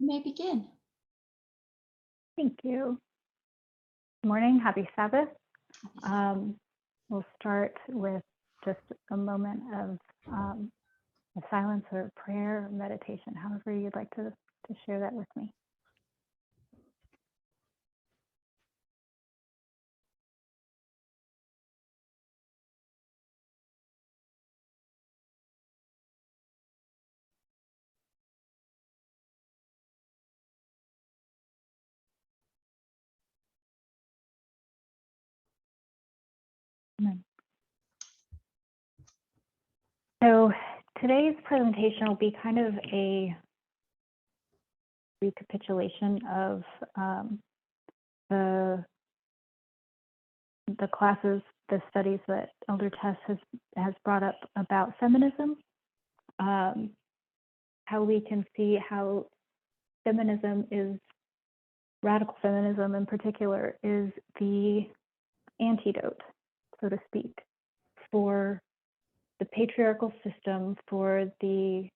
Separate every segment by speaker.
Speaker 1: You may begin.
Speaker 2: Thank you. Good morning, happy Sabbath. We'll start with just a moment of silence or prayer or meditation, however you'd like to share that with me. Amen. So today's presentation will be kind of a recapitulation of the classes, the studies that Elder Tess has brought up about feminism, how we can see how feminism is, radical feminism in particular, is the antidote, so to speak, for the patriarchal system, for the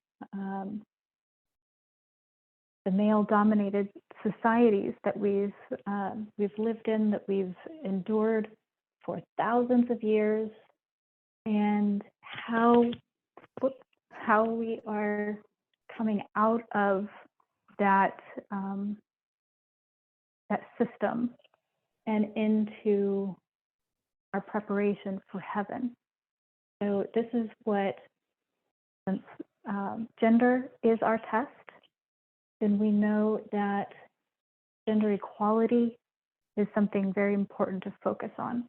Speaker 2: male-dominated societies that we've lived in, that we've endured for thousands of years, and how we are coming out of that system and into our preparation for heaven. So this is what, since gender is our test, then we know that gender equality is something very important to focus on.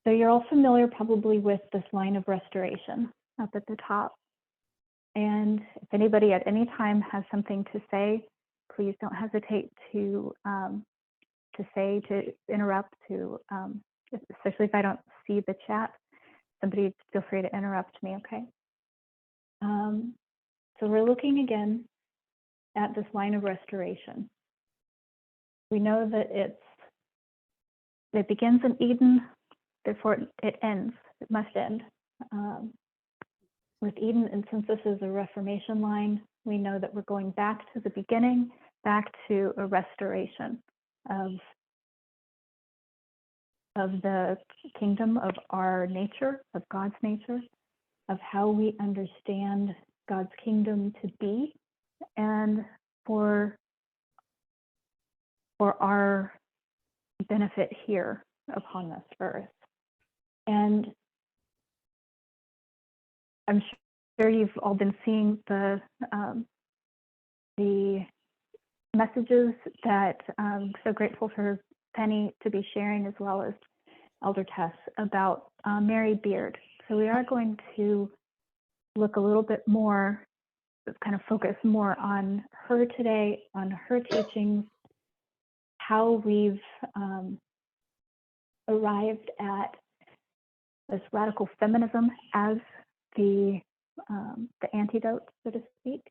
Speaker 2: So you're all familiar probably with this line of restoration up at the top. And if anybody at any time has something to say, please don't hesitate to interrupt, especially if I don't see the chat. Somebody feel free to interrupt me, okay? So we're looking again at this line of restoration. We know that it begins in Eden, therefore it ends, it must end. With Eden, and since this is a Reformation line, we know that we're going back to the beginning, back to a restoration of the kingdom, of our nature, of God's nature, of how we understand God's kingdom to be, and for our benefit here upon this earth. And I'm sure you've all been seeing the messages that I'm so grateful for Penny to be sharing, as well as Elder Tess, about Mary Beard. So we are going to look a little bit more, kind of focus more on her today, on her teachings, how we've arrived at this radical feminism as the antidote, so to speak.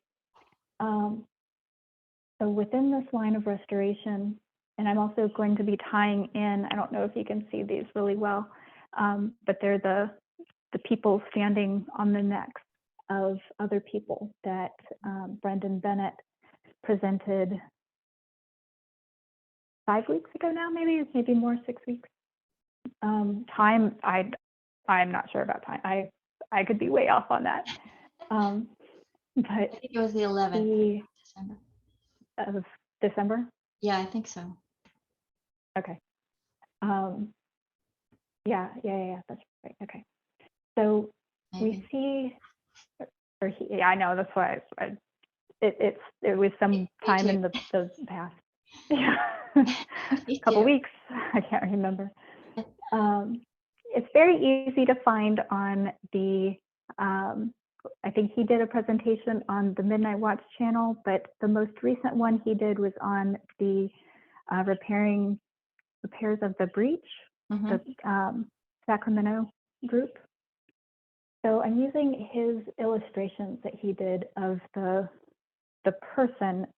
Speaker 2: So within this line of restoration, and I'm also going to be tying in, I don't know if you can see these really well, but they're the people standing on the necks of other people that Brendan Bennett presented 5 weeks ago now, maybe more, 6 weeks. Time, I'm not sure about time. I could be way off on that. But
Speaker 1: I think it was the 11th
Speaker 2: of December.
Speaker 1: Yeah, I think so.
Speaker 2: Okay. Yeah, that's right. Okay. So maybe. We see, yeah, I know, that's why it was some time in the past. Yeah. A couple weeks, I can't remember. It's very easy to find on the, I think he did a presentation on the Midnight Watch channel, but the most recent one he did was on the repairs of the breach, the Sacramento group. So I'm using his illustrations that he did of the person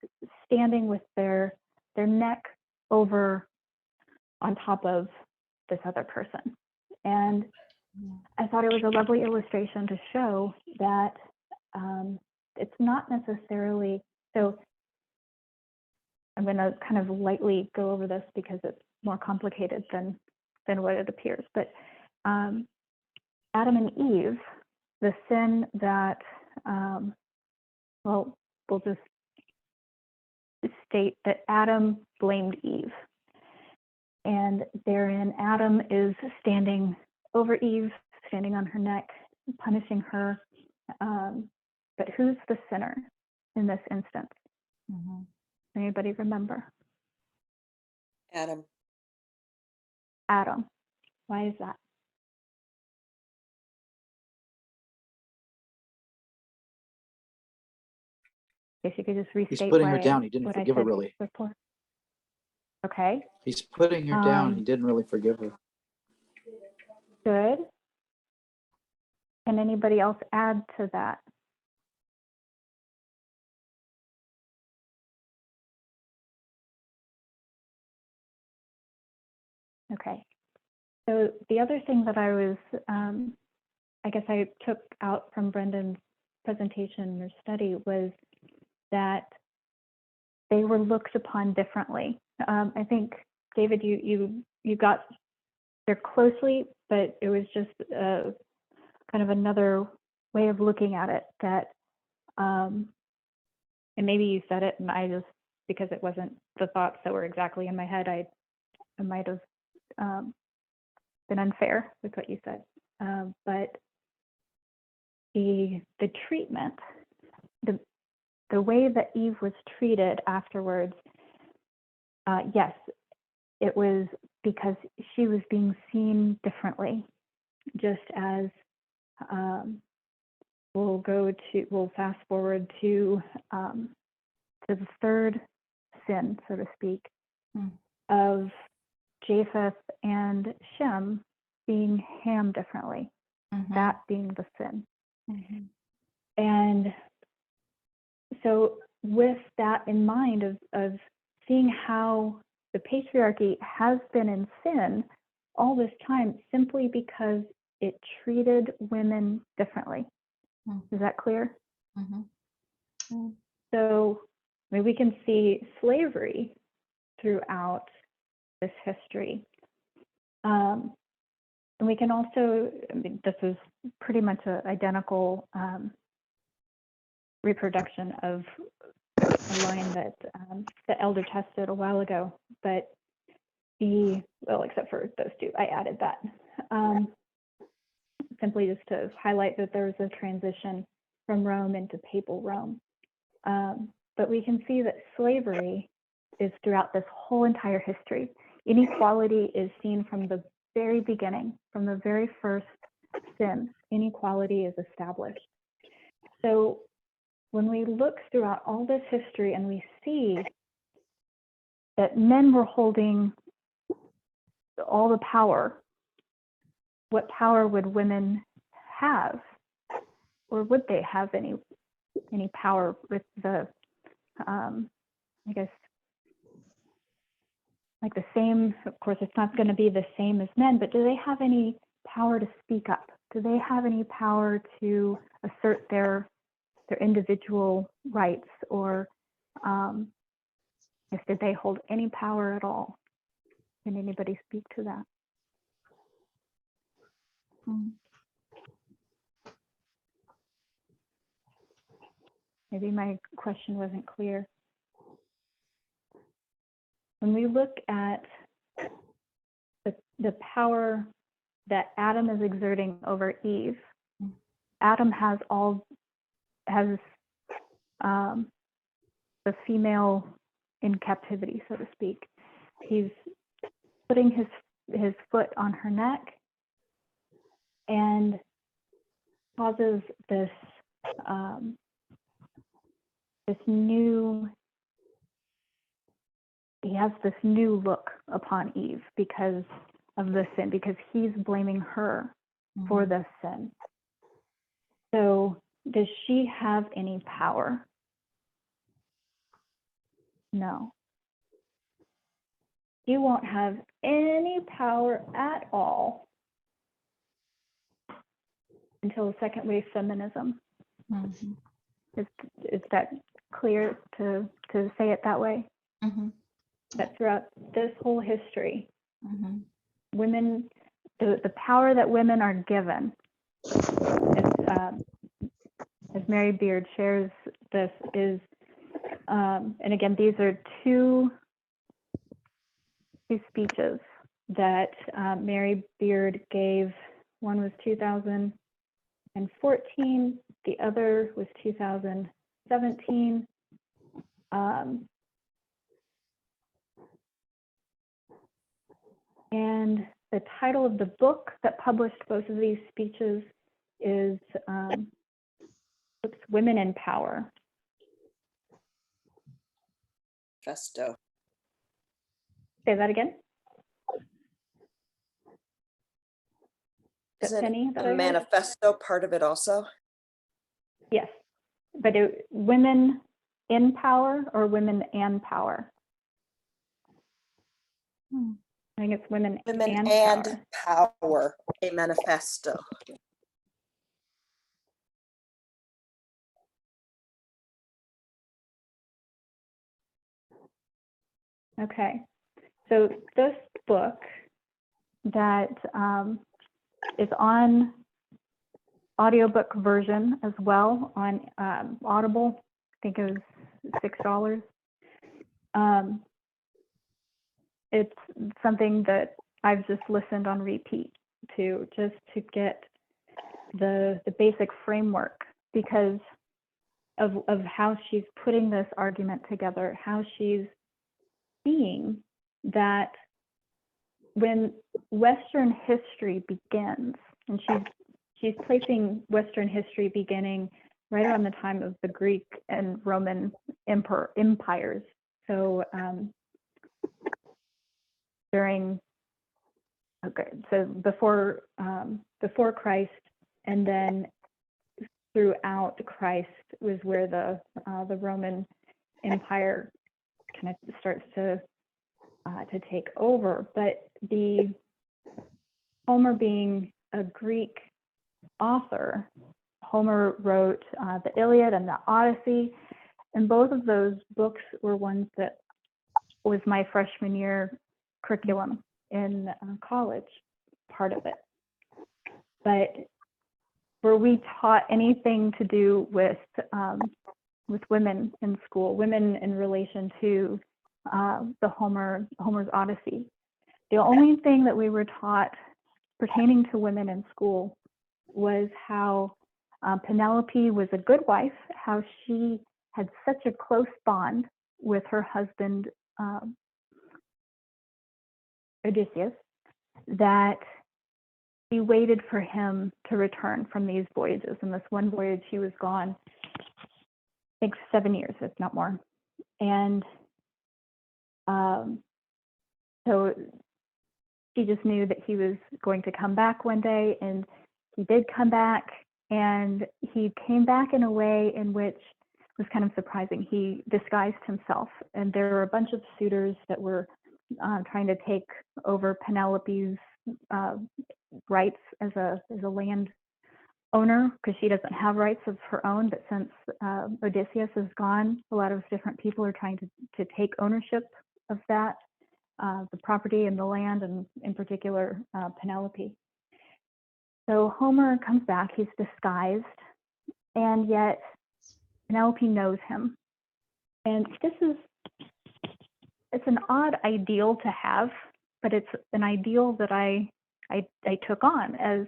Speaker 2: standing with their neck over on top of this other person. And I thought it was a lovely illustration to show that it's not necessarily, so I'm going to kind of lightly go over this because it's more complicated than what it appears. But Adam and Eve, the sin that, well, we'll just state that Adam blamed Eve. And therein, Adam is standing over Eve, standing on her neck, punishing her. But who's the sinner in this instance? Anybody remember?
Speaker 3: Adam.
Speaker 2: Adam. Why is that? I guess you could just restate.
Speaker 4: He's putting her
Speaker 2: why-
Speaker 4: down. He didn't
Speaker 2: what I
Speaker 4: forgive her
Speaker 2: said
Speaker 4: really.
Speaker 2: before. Okay,
Speaker 4: He's putting her down. He didn't really forgive her.
Speaker 2: good. Can anybody else add to that? Okay. So the other thing that I was, I guess I took out from Brendan's presentation or study was that they were looked upon differently. I think, David, you got there closely, but it was just kind of another way of looking at it that, and maybe you said it and I just, because it wasn't the thoughts that were exactly in my head, I might have been unfair with what you said. But the treatment, the way that Eve was treated afterwards, yes, it was because she was being seen differently, just as we'll fast forward to the third sin, so to speak, of Japheth and Shem being Ham differently, that being the sin. And so with that in mind of seeing how the patriarchy has been in sin all this time simply because it treated women differently. Is that clear? So I mean, we can see slavery throughout this history. And we can also, I mean, this is pretty much an identical reproduction of a line that the elder tested a while ago, but well, except for those two, I added that. Simply just to highlight that there was a transition from Rome into papal Rome. But we can see that slavery is throughout this whole entire history. Inequality is seen from the very beginning, from the very first sin. Inequality is established. So when we look throughout all this history and we see that men were holding all the power, what power would women have? Or would they have any power with the, I guess, like the same, of course, it's not going to be the same as men, but do they have any power to speak up? Do they have any power to assert their individual rights? Or did they hold any power at all? Can anybody speak to that? Maybe my question wasn't clear. When we look at the power that Adam is exerting over Eve, Adam has the female in captivity, so to speak. He's putting his foot on her neck and causes this he has this new look upon Eve because of the sin, because he's blaming her for the sin. So does she have any power? No. She won't have any power at all until second wave feminism. Is that clear to say it that way?
Speaker 1: Mhm.
Speaker 2: that throughout this whole history,
Speaker 1: Mhm.
Speaker 2: women, the power that women are given, as Mary Beard shares this, is, and again, these are two speeches that Mary Beard gave. One was 2014, the other was 2017. And the title of the book that published both of these speeches is Women in Power.
Speaker 3: Festo.
Speaker 2: Say that again.
Speaker 3: Isn't
Speaker 2: Penny, that I
Speaker 3: the
Speaker 2: heard?
Speaker 3: manifesto part of it also?
Speaker 2: Yes, but Women in Power or Women and Power? I think it's Women,
Speaker 3: Women
Speaker 2: and
Speaker 3: and
Speaker 2: Power.
Speaker 3: Power, a manifesto.
Speaker 2: Okay, so this book that is on audiobook version as well on Audible, I think it was $6. It's something that I've just listened on repeat to, just to get the basic framework, because of how she's putting this argument together, how she's seeing that when Western history begins, and she's placing Western history beginning right around the time of the Greek and Roman empires. So before Christ, and then throughout Christ was where the Roman Empire kind of starts to take over. But Homer being a Greek author, Homer wrote the Iliad and the Odyssey, and both of those books were ones that was my freshman year curriculum in college, part of it. But were we taught anything to do with women in school, women in relation to the Homer's Odyssey? The only thing that we were taught pertaining to women in school was how Penelope was a good wife, how she had such a close bond with her husband Odysseus that she waited for him to return from these voyages. And this one voyage, he was gone, I think 7 years, if not more. And so she just knew that he was going to come back one day, and he did come back, and he came back in a way in which was kind of surprising. He disguised himself, and there were a bunch of suitors that were trying to take over Penelope's rights as a land owner, because she doesn't have rights of her own. But since Odysseus is gone, a lot of different people are trying to take ownership of that, the property and the land, and in particular Penelope. So Homer comes back, he's disguised, and yet Penelope knows him. And it's an odd ideal to have, but it's an ideal that I took on as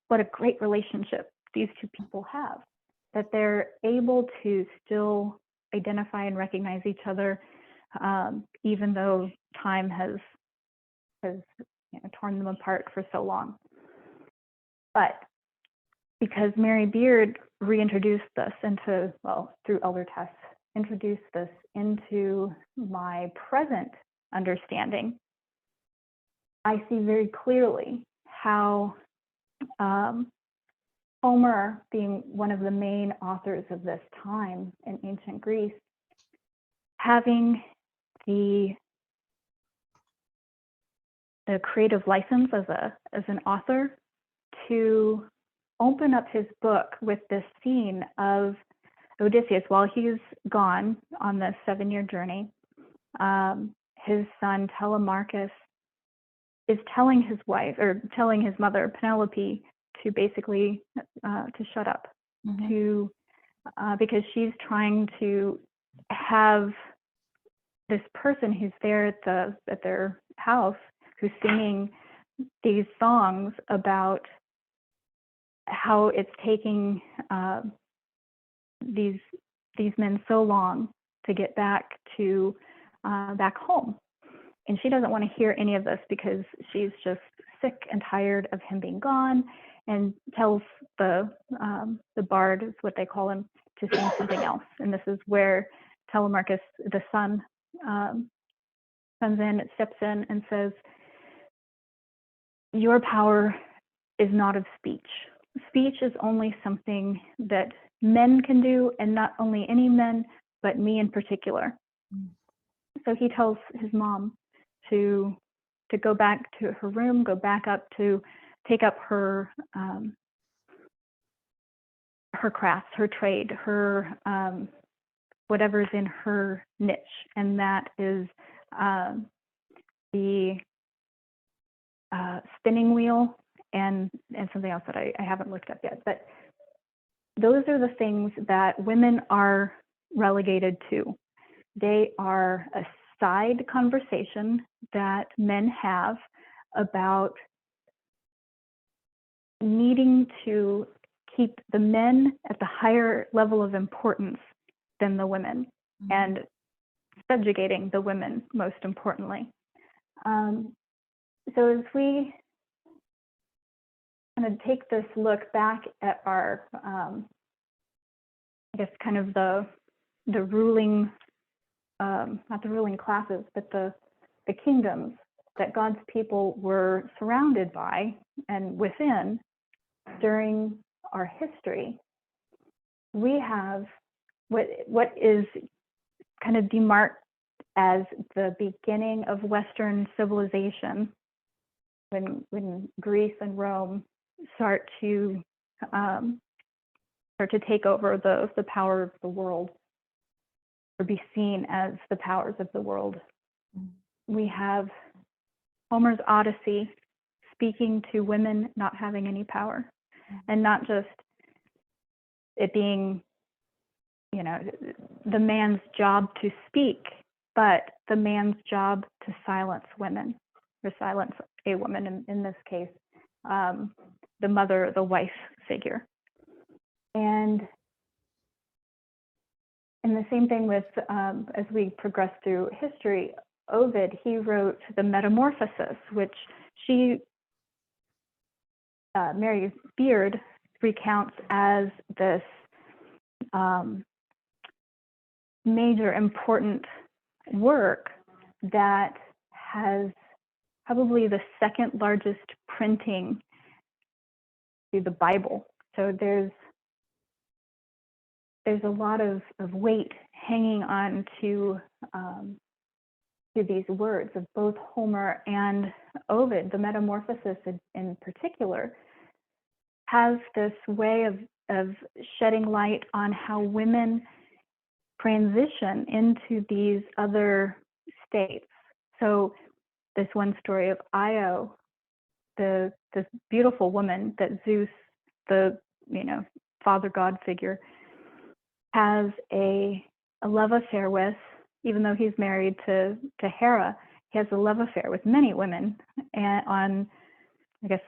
Speaker 2: what a great relationship these two people have, that they're able to still identify and recognize each other, even though time has torn them apart for so long. But because Mary Beard reintroduced this into, well, through elder tests, introduced this into my present understanding, I see very clearly how Homer, being one of the main authors of this time in ancient Greece, having the creative license as an author to open up his book with this scene of Odysseus while he's gone on this 7-year journey. his son Telemachus is telling his wife, or telling his mother Penelope, to basically to shut up, to because she's trying to have this person who's there at their house, who's singing these songs about how it's taking these men so long to get back to back home. And she doesn't want to hear any of this because she's just sick and tired of him being gone, and tells the bard, is what they call him, to sing something else. And this is where Telemachus, the son, comes in, steps in, and says, "Your power is not of speech. Speech is only something that men can do, and not only any men, but me in particular." So he tells his mom to go back to her room, go back up to take up her craft, her trade, her whatever's in her niche, and that is the spinning wheel and something else that I haven't looked up yet. But those are the things that women are relegated to. They are a side conversation that men have about needing to keep the men at the higher level of importance than the women, and subjugating the women, most importantly. So as we kind of take this look back at our, I guess, kind of the ruling, not the ruling classes, but the kingdoms that God's people were surrounded by and within during our history, we have what is kind of demarked as the beginning of Western civilization, when Greece and Rome start to take over the power of the world, or be seen as the powers of the world. We have Homer's Odyssey speaking to women not having any power, and not just it being, the man's job to speak, but the man's job to silence women, or silence a woman, in this case, the mother, the wife figure. And the same thing with, as we progress through history, Ovid, he wrote the Metamorphoses, which Mary Beard recounts as this major important work that has probably the second largest printing to the Bible. So there's a lot of weight hanging on to these words of both Homer and Ovid. The Metamorphoses in particular has this way of shedding light on how women transition into these other states. So this one story of Io, this beautiful woman that Zeus, the father god figure, has a love affair with, even though he's married to Hera, he has a love affair with many women, and on, I guess,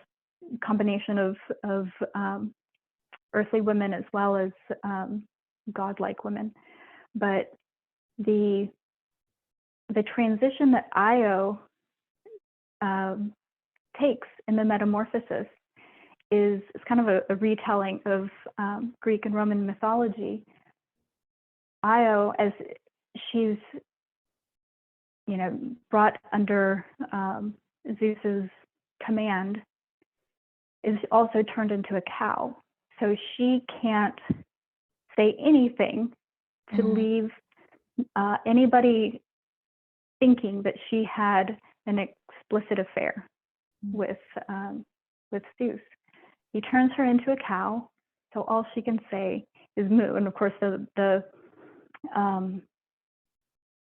Speaker 2: combination of earthly women as well as godlike women. But the transition that Io takes in the Metamorphosis is kind of a retelling of Greek and Roman mythology. Io, as she's brought under Zeus's command, is also turned into a cow. So she can't say anything to leave anybody thinking that she had an explicit affair with Zeus. He turns her into a cow, so all she can say is moo. And of course, the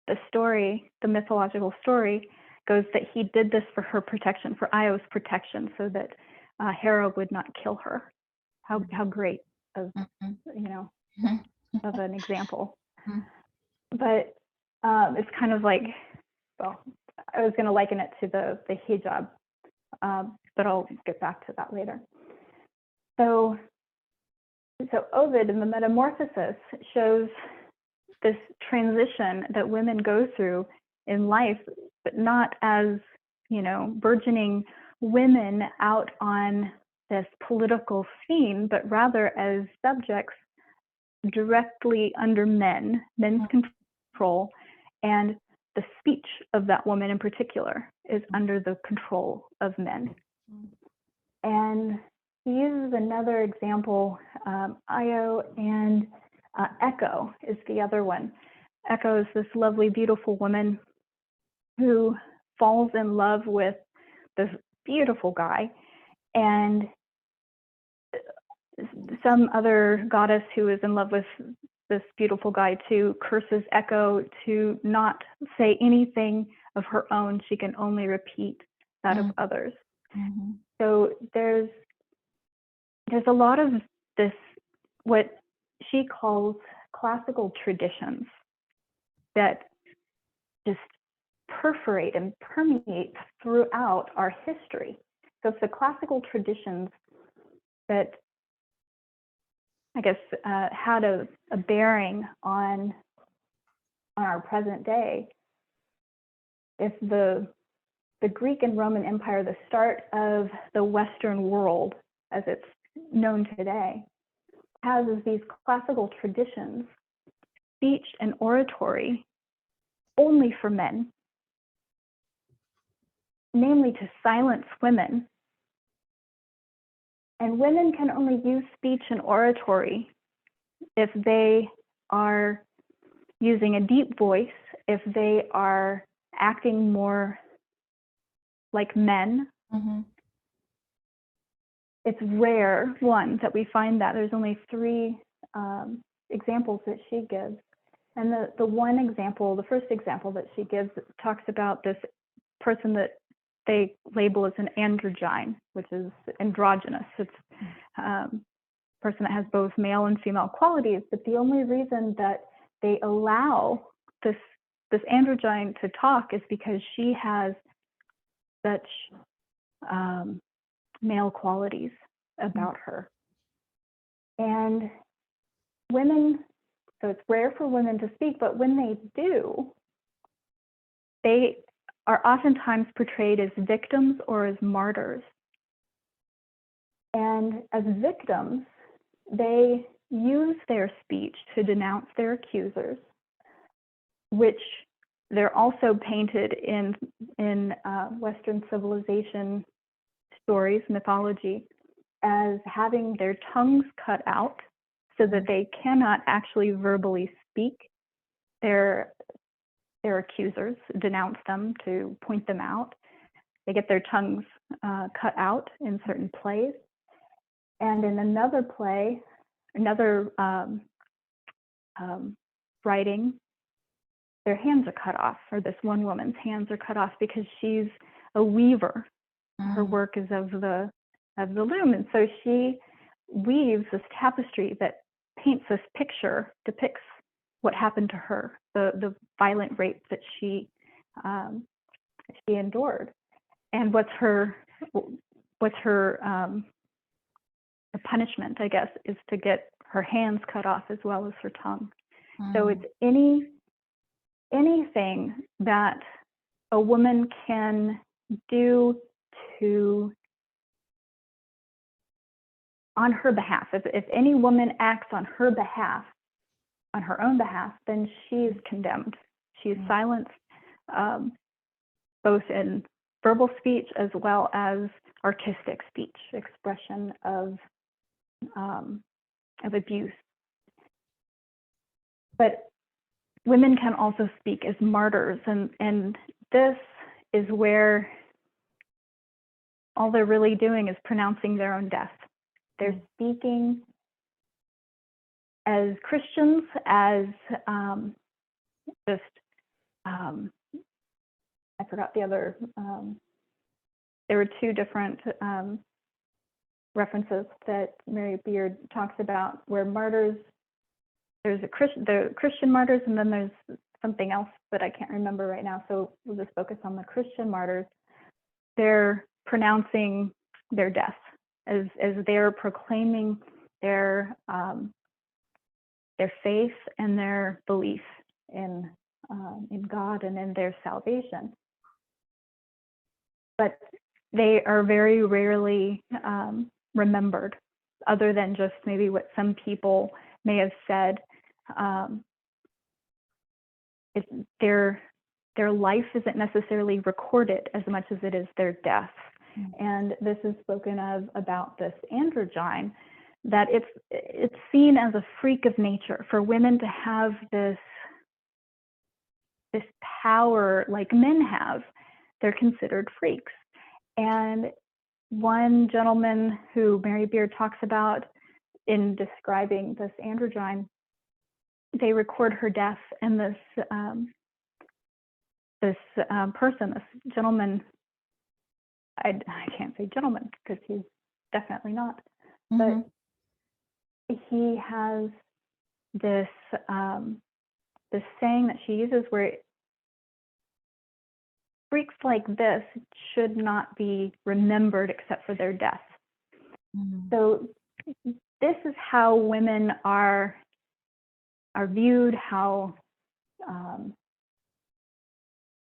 Speaker 2: the story, the mythological story, goes that he did this for her protection, for Io's protection, so that Hera would not kill her. How great of of an example. But it's kind of like, well, I was going to liken it to the hijab, but I'll get back to that later. So Ovid in the Metamorphosis shows this transition that women go through in life, but not as, burgeoning women out on this political scene, but rather as subjects directly under men's control, and the speech of that woman in particular is under the control of men. And he uses another example, Io, and Echo is the other one. Echo is this lovely, beautiful woman who falls in love with this beautiful guy, and some other goddess who is in love with this beautiful guy too curses Echo to not say anything of her own. She can only repeat that of others. So there's a lot of this, what she calls classical traditions, that just perforate and permeate throughout our history. So it's the classical traditions that, I guess, had a bearing on our present day. If the Greek and Roman Empire, the start of the Western world as it's known today, has these classical traditions, speech and oratory, only for men, namely to silence women. And women can only use speech and oratory if they are using a deep voice, if they are acting more like men. It's rare, one, that we find that. There's only 3 examples that she gives. And the one example, the first example that she gives, talks about this person that they label as an androgyne, which is androgynous. It's a person that has both male and female qualities, but the only reason that they allow this androgyne to talk is because she has such male qualities about her. And women, so it's rare for women to speak, but when they do, they are oftentimes portrayed as victims or as martyrs. And as victims, they use their speech to denounce their accusers, which they're also painted in Western civilization stories, mythology, as having their tongues cut out so that they cannot actually verbally speak their accusers, denounce them, to point them out. They get their tongues cut out in certain plays. And in another play, another writing, their hands are cut off, or this one woman's hands are cut off because she's a weaver. Her work is of the loom, and so she weaves this tapestry that paints this picture, depicts what happened to her, the violent rape that she endured, and what's her the punishment, I guess, is to get her hands cut off as well as her tongue. So it's anything that a woman can do on her behalf. If any woman acts on her behalf, on her own behalf, then she's condemned. She's silenced, both in verbal speech as well as artistic speech, expression of abuse. But women can also speak as martyrs, and this is where all they're really doing is pronouncing their own death. They're speaking as Christians, as just I forgot the other, there were two different references that Mary Beard talks about, where martyrs, there's the Christian martyrs, and then there's something else, but I can't remember right now. So we'll just focus on the Christian martyrs. They're pronouncing their death as they're proclaiming their faith and their belief in God and in their salvation. But they are very rarely remembered, other than just maybe what some people may have said. Their life isn't necessarily recorded as much as it is their death. Mm-hmm. And this is spoken of about this androgyne, that it's seen as a freak of nature for women to have this power like men have. They're considered freaks. And one gentleman who Mary Beard talks about in describing this androgyne, they record her death, and this person, this gentleman, I can't say gentleman because he's definitely not, mm-hmm. but he has this this saying that she uses where freaks like this should not be remembered except for their death. Mm-hmm. So this is how women are viewed, how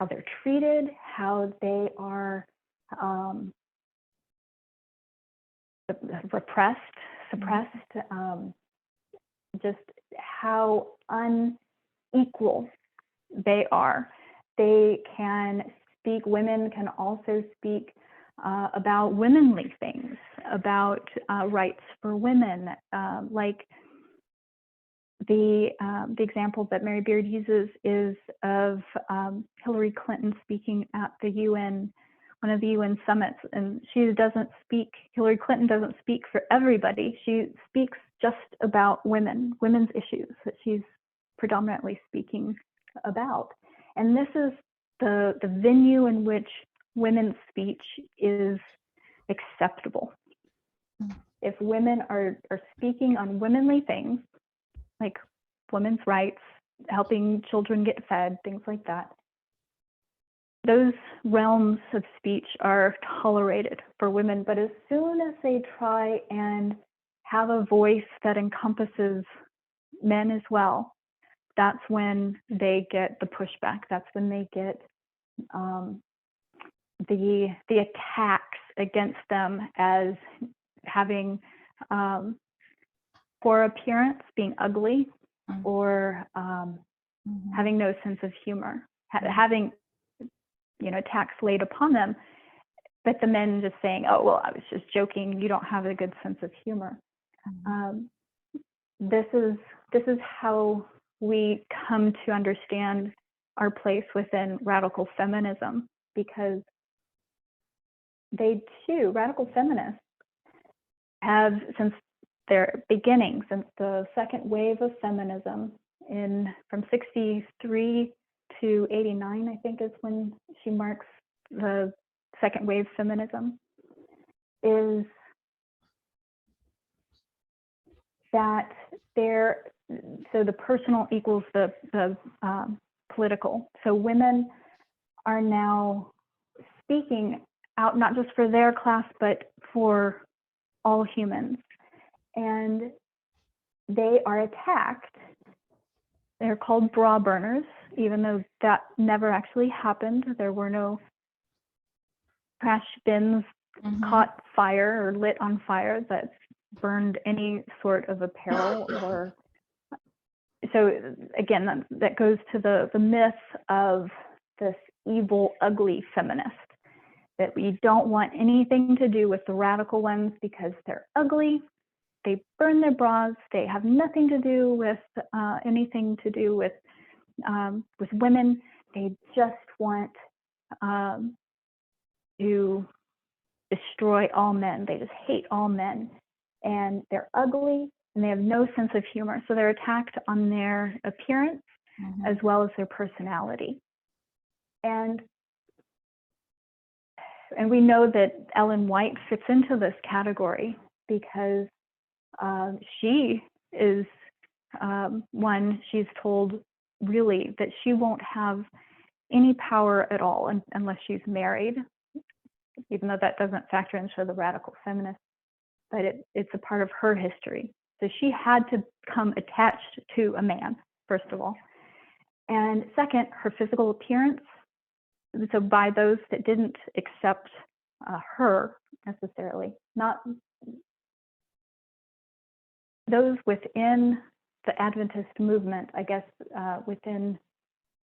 Speaker 2: they're treated, how they are repressed, suppressed, just how unequal they are. They can speak, women can also speak about womanly things, about rights for women, like the example that Mary Beard uses is of Hillary Clinton speaking at the UN, one of the UN summits, and Hillary Clinton doesn't speak for everybody. She speaks just about women's issues that she's predominantly speaking about. And this is the venue in which women's speech is acceptable. If women are speaking on womanly things, like women's rights, helping children get fed, things like that, those realms of speech are tolerated for women. But as soon as they try and have a voice that encompasses men as well, that's when they get the pushback. That's when they get the attacks against them as having poor appearance, being ugly, or having no sense of humor, having attacks laid upon them, but the men just saying, "Oh, well, I was just joking. You don't have a good sense of humor." This is how we come to understand our place within radical feminism, because radical feminists have, since their beginning, since the second wave of feminism from 63 to 89, I think is when she marks the second wave feminism, is that so the personal equals the political. So women are now speaking out, not just for their class, but for all humans. And they are attacked. They're called bra burners, even though that never actually happened. There were no trash bins caught fire or lit on fire that burned any sort of apparel. Or so again, that goes to the myth of this evil, ugly feminist, that we don't want anything to do with the radical ones because they're ugly. They burn their bras. They have nothing to do with anything to do with women. They just want to destroy all men. They just hate all men, and they're ugly, and they have no sense of humor. So they're attacked on their appearance as well as their personality. And we know that Ellen White fits into this category because she is one, she's told really that she won't have any power at all unless she's married, even though that doesn't factor into the radical feminist, but it's a part of her history. So she had to become attached to a man, first of all. And second, her physical appearance. So by those that didn't accept her necessarily, not those within the Adventist movement, I guess, within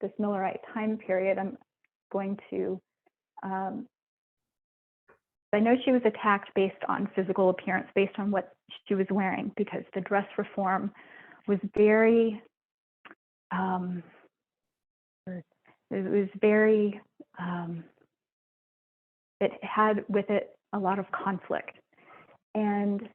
Speaker 2: this Millerite time period, I'm going to, I know she was attacked based on physical appearance, based on what she was wearing, because the dress reform was very, it had with it a lot of conflict. And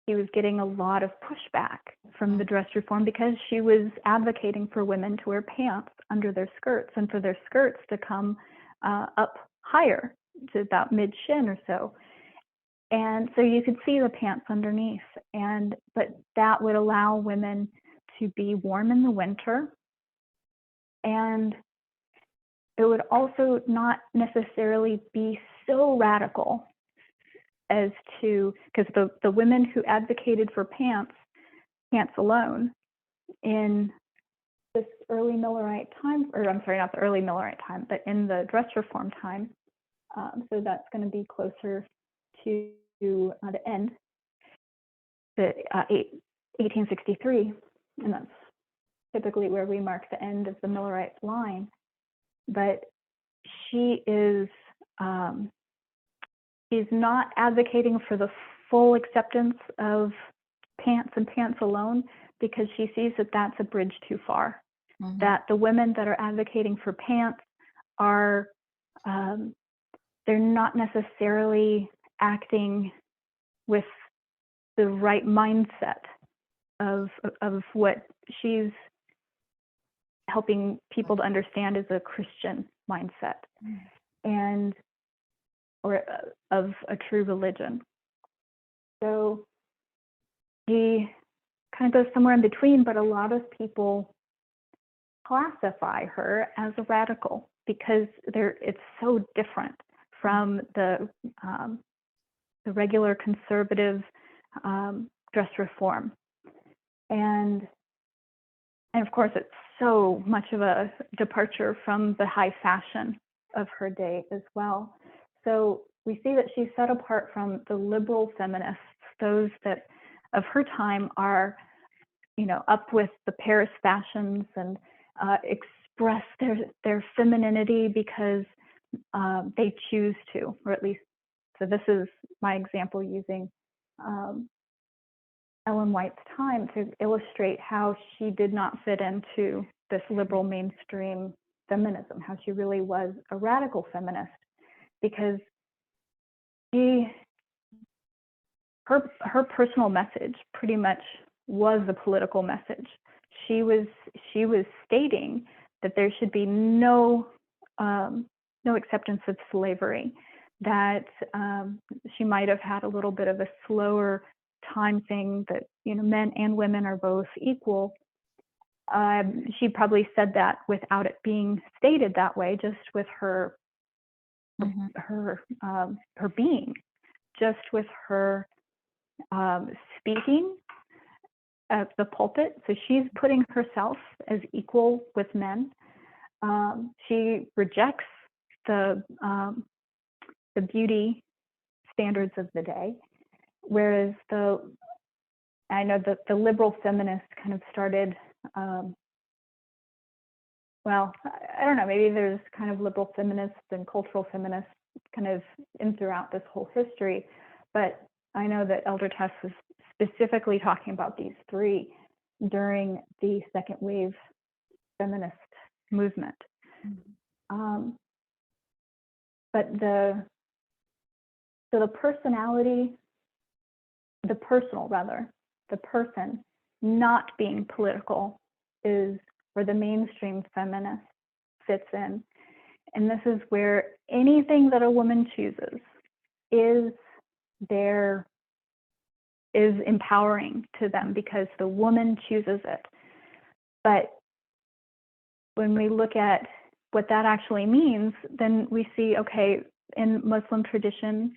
Speaker 2: she was getting a lot of pushback from the dress reform because she was advocating for women to wear pants under their skirts and for their skirts to come up higher to about mid-shin or so. And so you could see the pants underneath, but that would allow women to be warm in the winter. And it would also not necessarily be so radical as to, because the women who advocated for pants alone in this early Millerite time, or I'm sorry, not the early Millerite time, but in the dress reform time, so that's going to be closer to the end, the 1863, and that's typically where we mark the end of the Millerite line. But she is, she's not advocating for the full acceptance of pants and pants alone, because she sees that that's a bridge too far. Mm-hmm. That the women that are advocating for pants are, they're not necessarily acting with the right mindset of what she's helping people to understand as a Christian mindset, and or of a true religion. So she kind of goes somewhere in between, but a lot of people classify her as a radical because it's so different from the regular conservative dress reform, and of course it's so much of a departure from the high fashion of her day as well. So we see that she's set apart from the liberal feminists, those that of her time are, up with the Paris fashions and express their femininity because they choose to, or at least, so this is my example using Ellen White's time to illustrate how she did not fit into this liberal mainstream feminism, how she really was a radical feminist, because her personal message pretty much was a political message. She was stating that there should be no acceptance of slavery, that she might have had a little bit of a slower time thing, that men and women are both equal. She probably said that without it being stated that way, just with her her being, just with her speaking at the pulpit. So she's putting herself as equal with men. She rejects the beauty standards of the day, whereas I know that the liberal feminists kind of started, well, I don't know, maybe there's kind of liberal feminists and cultural feminists kind of in throughout this whole history, but I know that Elder Tess was specifically talking about these three during the second wave feminist movement. But the personality, the person not being political is where the mainstream feminist fits in. And this is where anything that a woman chooses is empowering to them because the woman chooses it. But when we look at what that actually means, then we see, okay, in Muslim tradition,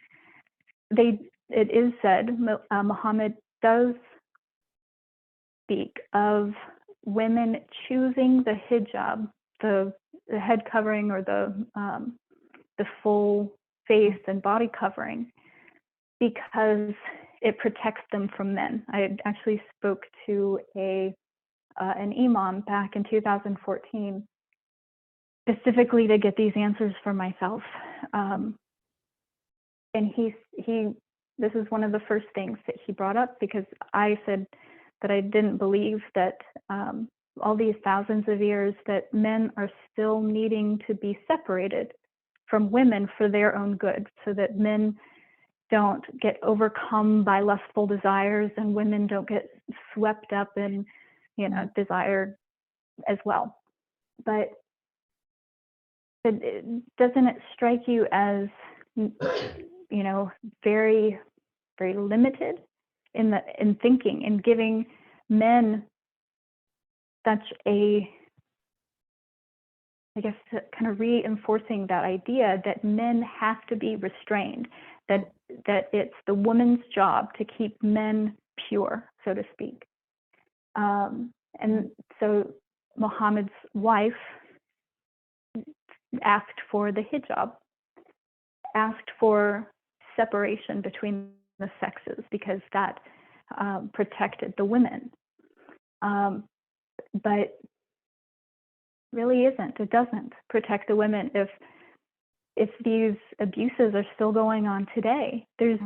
Speaker 2: it is said, Muhammad does speak of women choosing the hijab, the head covering, or the full face and body covering, because it protects them from men. I actually spoke to an imam back in 2014 specifically to get these answers for myself. And this is one of the first things that he brought up, because I said that I didn't believe that all these thousands of years that men are still needing to be separated from women for their own good, so that men don't get overcome by lustful desires and women don't get swept up in, desire as well. But doesn't it strike you as, very, very limited in thinking, in giving men such a, I guess, kind of reinforcing that idea that men have to be restrained, that it's the woman's job to keep men pure, so to speak. And so Muhammad's wife asked for the hijab, asked for separation between the sexes, because that protected the women. But really it doesn't protect the women if these abuses are still going on today. There's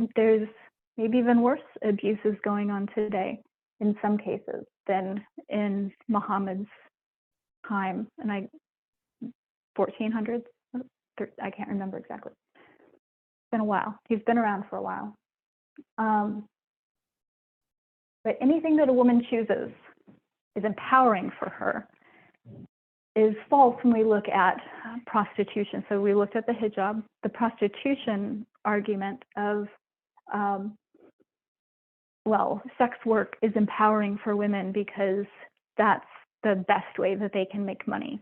Speaker 2: maybe even worse abuses going on today in some cases than in Muhammad's time, and 1400s, I can't remember exactly. It's been a while. He's been around for a while. But anything that a woman chooses is empowering for her is false when we look at prostitution. So we looked at the hijab, the prostitution argument of, sex work is empowering for women because that's the best way that they can make money.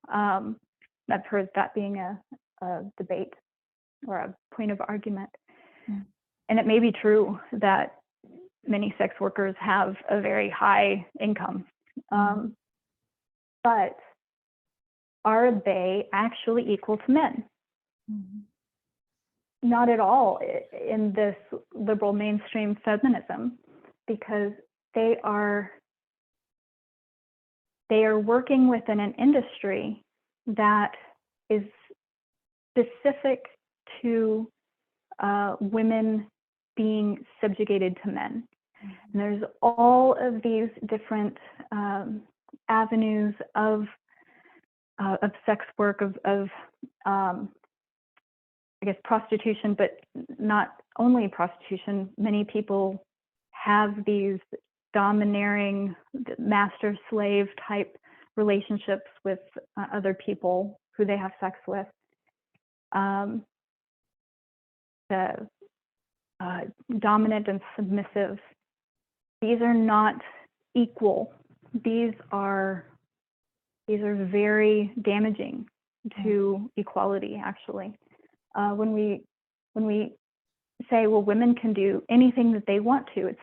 Speaker 2: I've heard that being a debate or a point of argument. Mm. And it may be true that many sex workers have a very high income. But are they actually equal to men? Mm-hmm. Not at all in this liberal mainstream feminism, because they are working within an industry that is specific to women being subjugated to men. Mm-hmm. And there's all of these different avenues of sex work, of I guess prostitution, but not only prostitution. Many people have these domineering master-slave type relationships with other people who they have sex with. The dominant and submissive, these are not equal. These are very damaging to equality, actually. When we say, well, women can do anything that they want to,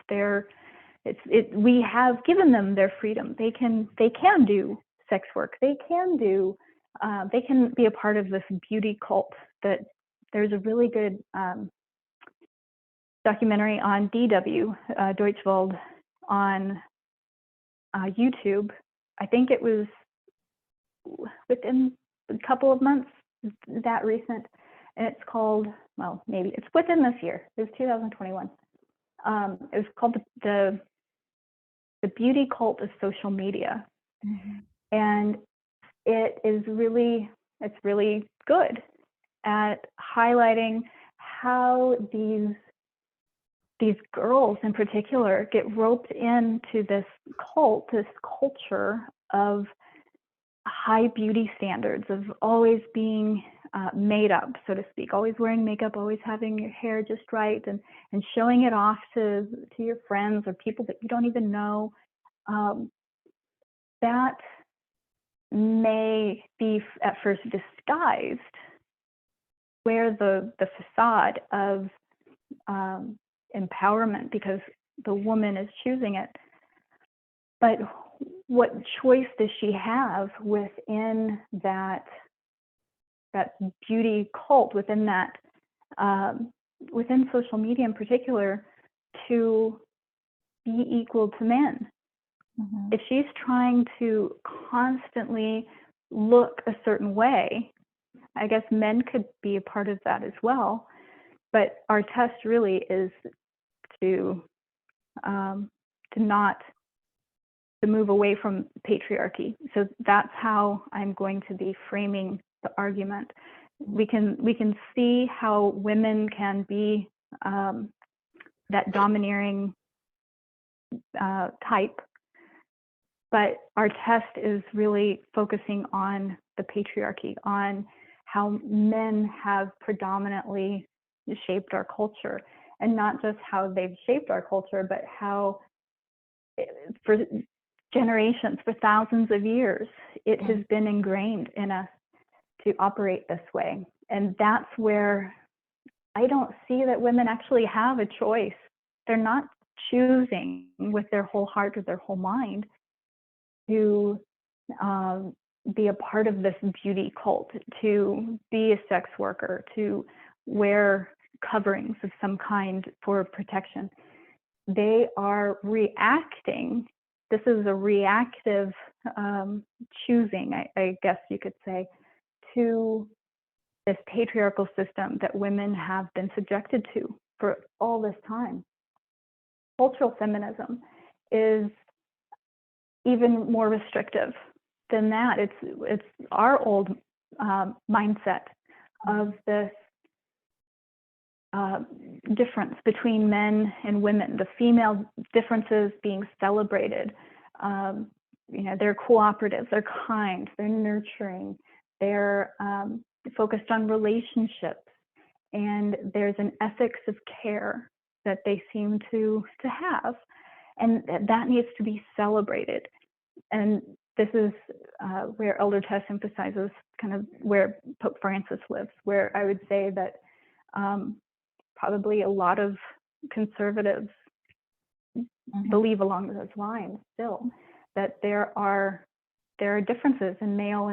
Speaker 2: we have given them their freedom. They can do sex work. They can be a part of this beauty cult. That there's a really good documentary on DW, Deutsche Welle, on YouTube. I think it was within a couple of months, that recent, and it's called, maybe it's within this year. It was 2021. It was called the Beauty Cult of Social Media. Mm-hmm. And it's really good at highlighting how these girls in particular get roped into this cult, this culture of high beauty standards of always being made up, so to speak, always wearing makeup, always having your hair just right, and showing it off to your friends or people that you don't even know, that may be at first disguised, where the facade of empowerment, because the woman is choosing it. But what choice does she have within that beauty cult, within that within social media in particular, to be equal to men?
Speaker 1: Mhm.
Speaker 2: If she's trying to constantly look a certain way, I guess men could be a part of that as well. But our test really is to move away from patriarchy. So that's how I'm going to be framing the argument. We can see how women can be that domineering type, but our test is really focusing on the patriarchy, on how men have predominantly shaped our culture, and not just how they've shaped our culture, but how for generations, for thousands of years, it has been ingrained in us to operate this way. And that's where I don't see that women actually have a choice. They're not choosing with their whole heart or their whole mind to be a part of this beauty cult, to be a sex worker, to wear coverings of some kind for protection. They are reacting. This is a reactive choosing, I guess you could say, to this patriarchal system that women have been subjected to for all this time. Cultural feminism is even more restrictive than that. It's our old mindset of this difference between men and women, the female differences being celebrated. They're cooperative, they're kind, they're nurturing, they're focused on relationships, and there's an ethics of care that they seem to have, and that needs to be celebrated. And this is where Elder Tess emphasizes kind of where Pope Francis lives, where I would say that probably a lot of conservatives believe along those lines still, that there are differences in male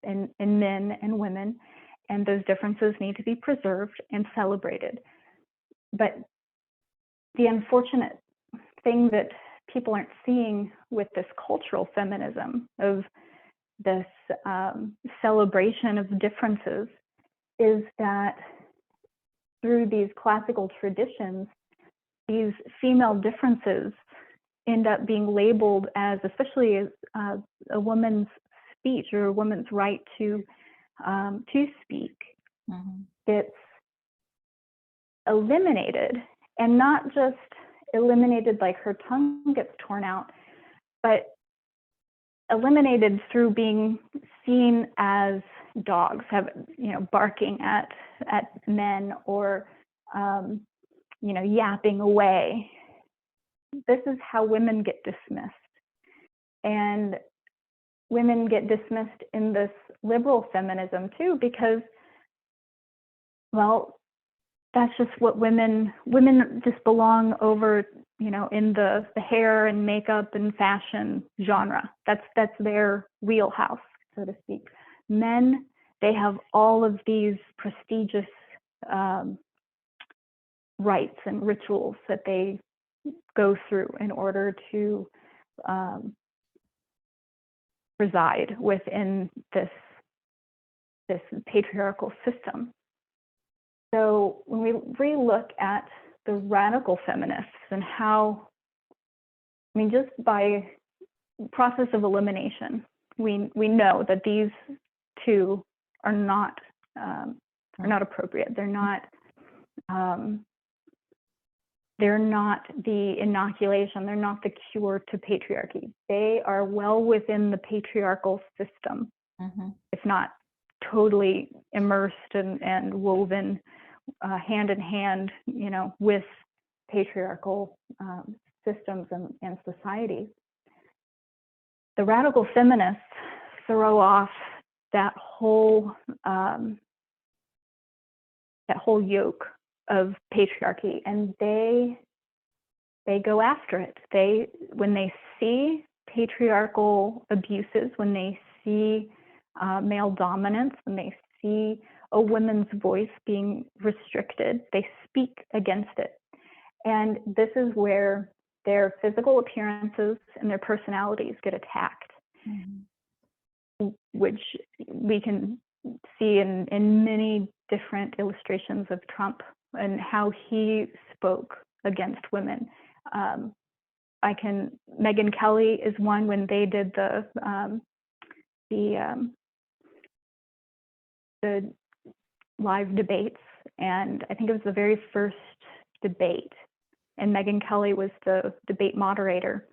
Speaker 2: and men and women, and those differences need to be preserved and celebrated. But the unfortunate thing that people aren't seeing with this cultural feminism, of this celebration of differences, is that through these classical traditions, these female differences end up being labeled as, especially as a woman's speech or a woman's right to speak. It's eliminated, and not just eliminated like her tongue gets torn out, but eliminated through being seen as dogs, barking at men, or yapping away. This is how women get dismissed, and women get dismissed in this liberal feminism too, because, well, that's just what women just belong over, in the hair and makeup and fashion genre. That's their wheelhouse, so to speak. Men, they have all of these prestigious rites and rituals that they go through in order to reside within this patriarchal system. So when we relook at the radical feminists and how, just by process of elimination, we know that these two are not appropriate. They're not the inoculation. They're not the cure to patriarchy. They are well within the patriarchal system if not totally immersed and woven hand in hand, with patriarchal systems and societies. The radical feminists throw off that whole yoke of patriarchy, and they go after it. When they see patriarchal abuses, when they see male dominance, when they see a woman's voice being restricted, they speak against it. And this is where their physical appearances and their personalities get attacked, which we can see in many different illustrations of Trump and how he spoke against women. Megyn Kelly is one, when they did the live debates, and I think it was the very first debate, and Megyn Kelly was the debate moderator,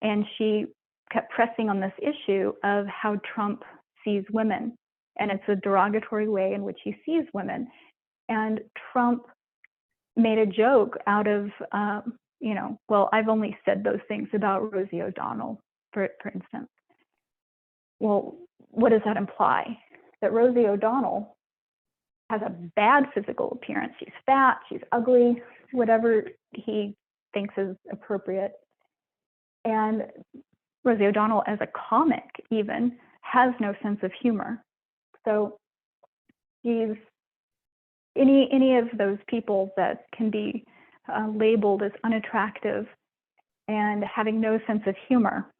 Speaker 2: and she kept pressing on this issue of how Trump sees women, and it's a derogatory way in which he sees women. And Trump made a joke out of, well, I've only said those things about Rosie O'Donnell, for instance. Well, what does that imply? That Rosie O'Donnell has a bad physical appearance. She's fat, she's ugly, whatever he thinks is appropriate. And Rosie O'Donnell, as a comic even, has no sense of humor. So she's any of those people that can be labeled as unattractive and having no sense of humor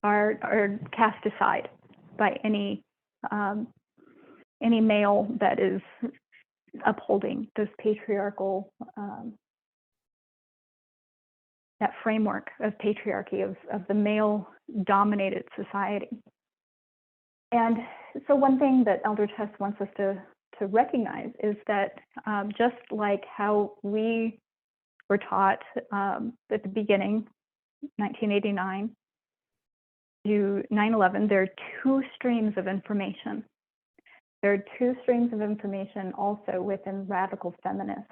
Speaker 2: are cast aside by any male that is upholding this patriarchal, that framework of patriarchy, of the male-dominated society. And so one thing that Elder Tess wants us to recognize is that just like how we were taught at the beginning, 1989 to 9/11, there are two streams of information. There are two streams of information also within radical feminists.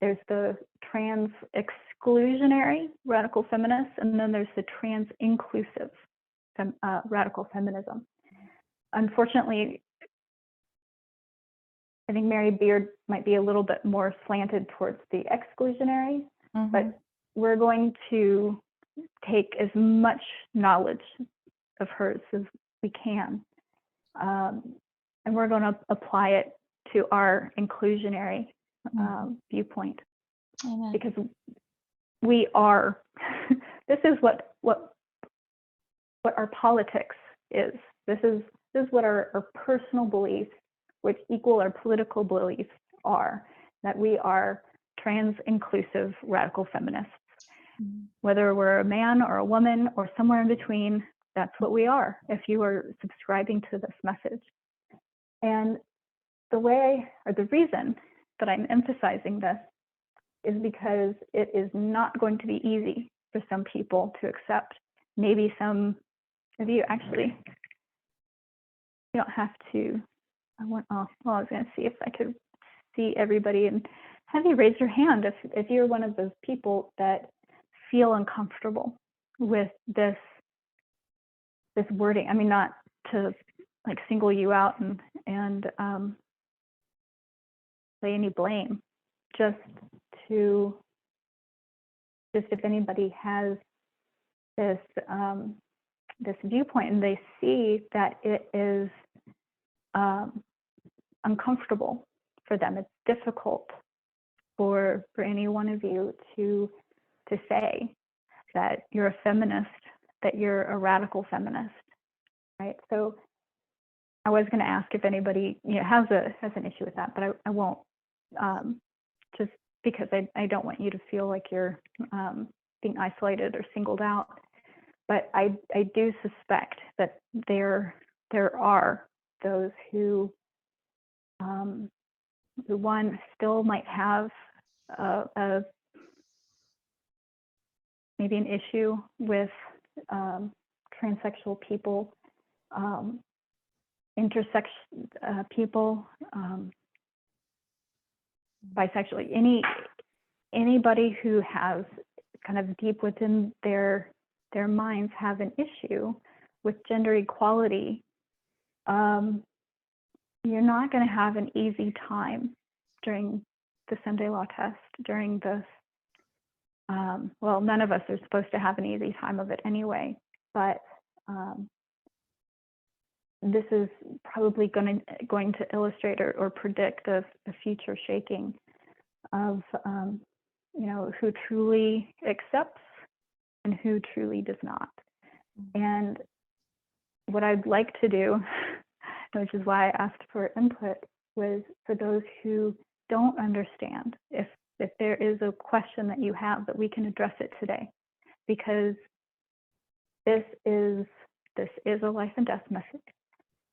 Speaker 2: There's the trans exclusionary radical feminists, and then there's the trans inclusive radical feminism. Unfortunately, I think Mary Beard might be a little bit more slanted towards the exclusionary, but we're going to take as much knowledge of hers as we can. And we're going to apply it to our inclusionary viewpoint.
Speaker 1: Amen.
Speaker 2: Because we are, this is what our politics is. This is what our personal beliefs, which equal our political beliefs, are, that we are trans-inclusive radical feminists. Whether we're a man or a woman or somewhere in between, that's what we are, if you are subscribing to this message. And the reason that I'm emphasizing this is because it is not going to be easy for some people to accept. Maybe some of you actually, you don't have to. I was going to see if I could see everybody and have you raise your hand if you're one of those people that feel uncomfortable with this wording. I mean, not to like single you out and lay any blame, just if anybody has this viewpoint and they see that it is uncomfortable for them, it's difficult for any one of you to say that you're a feminist, that you're a radical feminist, right? So I was going to ask if anybody has an issue with that, but I won't, just because I don't want you to feel like you're being isolated or singled out. But I do suspect that there are those who one still might have maybe an issue with transsexual people, intersex people, bisexual, anybody who has kind of deep within their minds have an issue with gender equality, you're not going to have an easy time during the Sunday law test, during this. Well, none of us are supposed to have an easy time of it anyway, but this is probably going to illustrate or predict a future shaking of who truly accepts and who truly does not. And what I'd like to do, which is why I asked for input, was for those who don't understand, if there is a question that you have, that we can address it today, because this is a life and death message.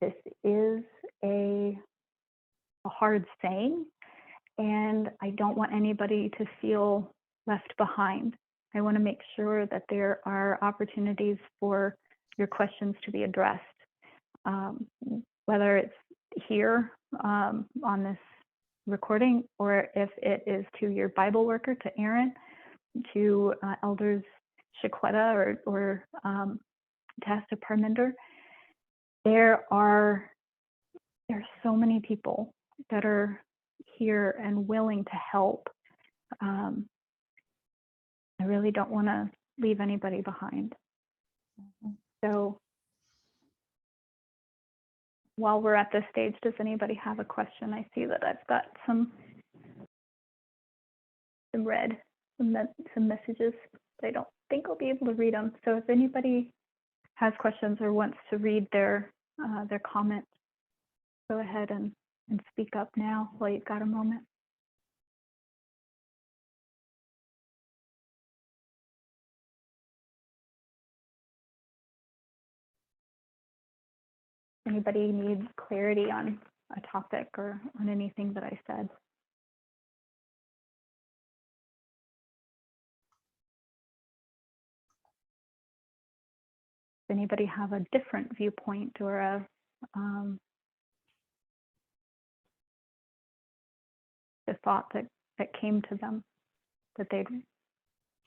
Speaker 2: This is a hard saying, and I don't want anybody to feel left behind. I want to make sure that there are opportunities for your questions to be addressed, whether it's here on this recording, or if it is to your Bible worker, to Aaron, to Elders Shaquetta or Tasta Parminder. There are so many people that are here and willing to help. I really don't want to leave anybody behind. So while we're at this stage, does anybody have a question? I see that I've got some messages. I don't think I'll be able to read them. So if anybody has questions or wants to read their comments, go ahead and speak up now while you've got a moment. Anybody need clarity on a topic or on anything that I said? Does anybody have a different viewpoint or a thought that came to them that they'd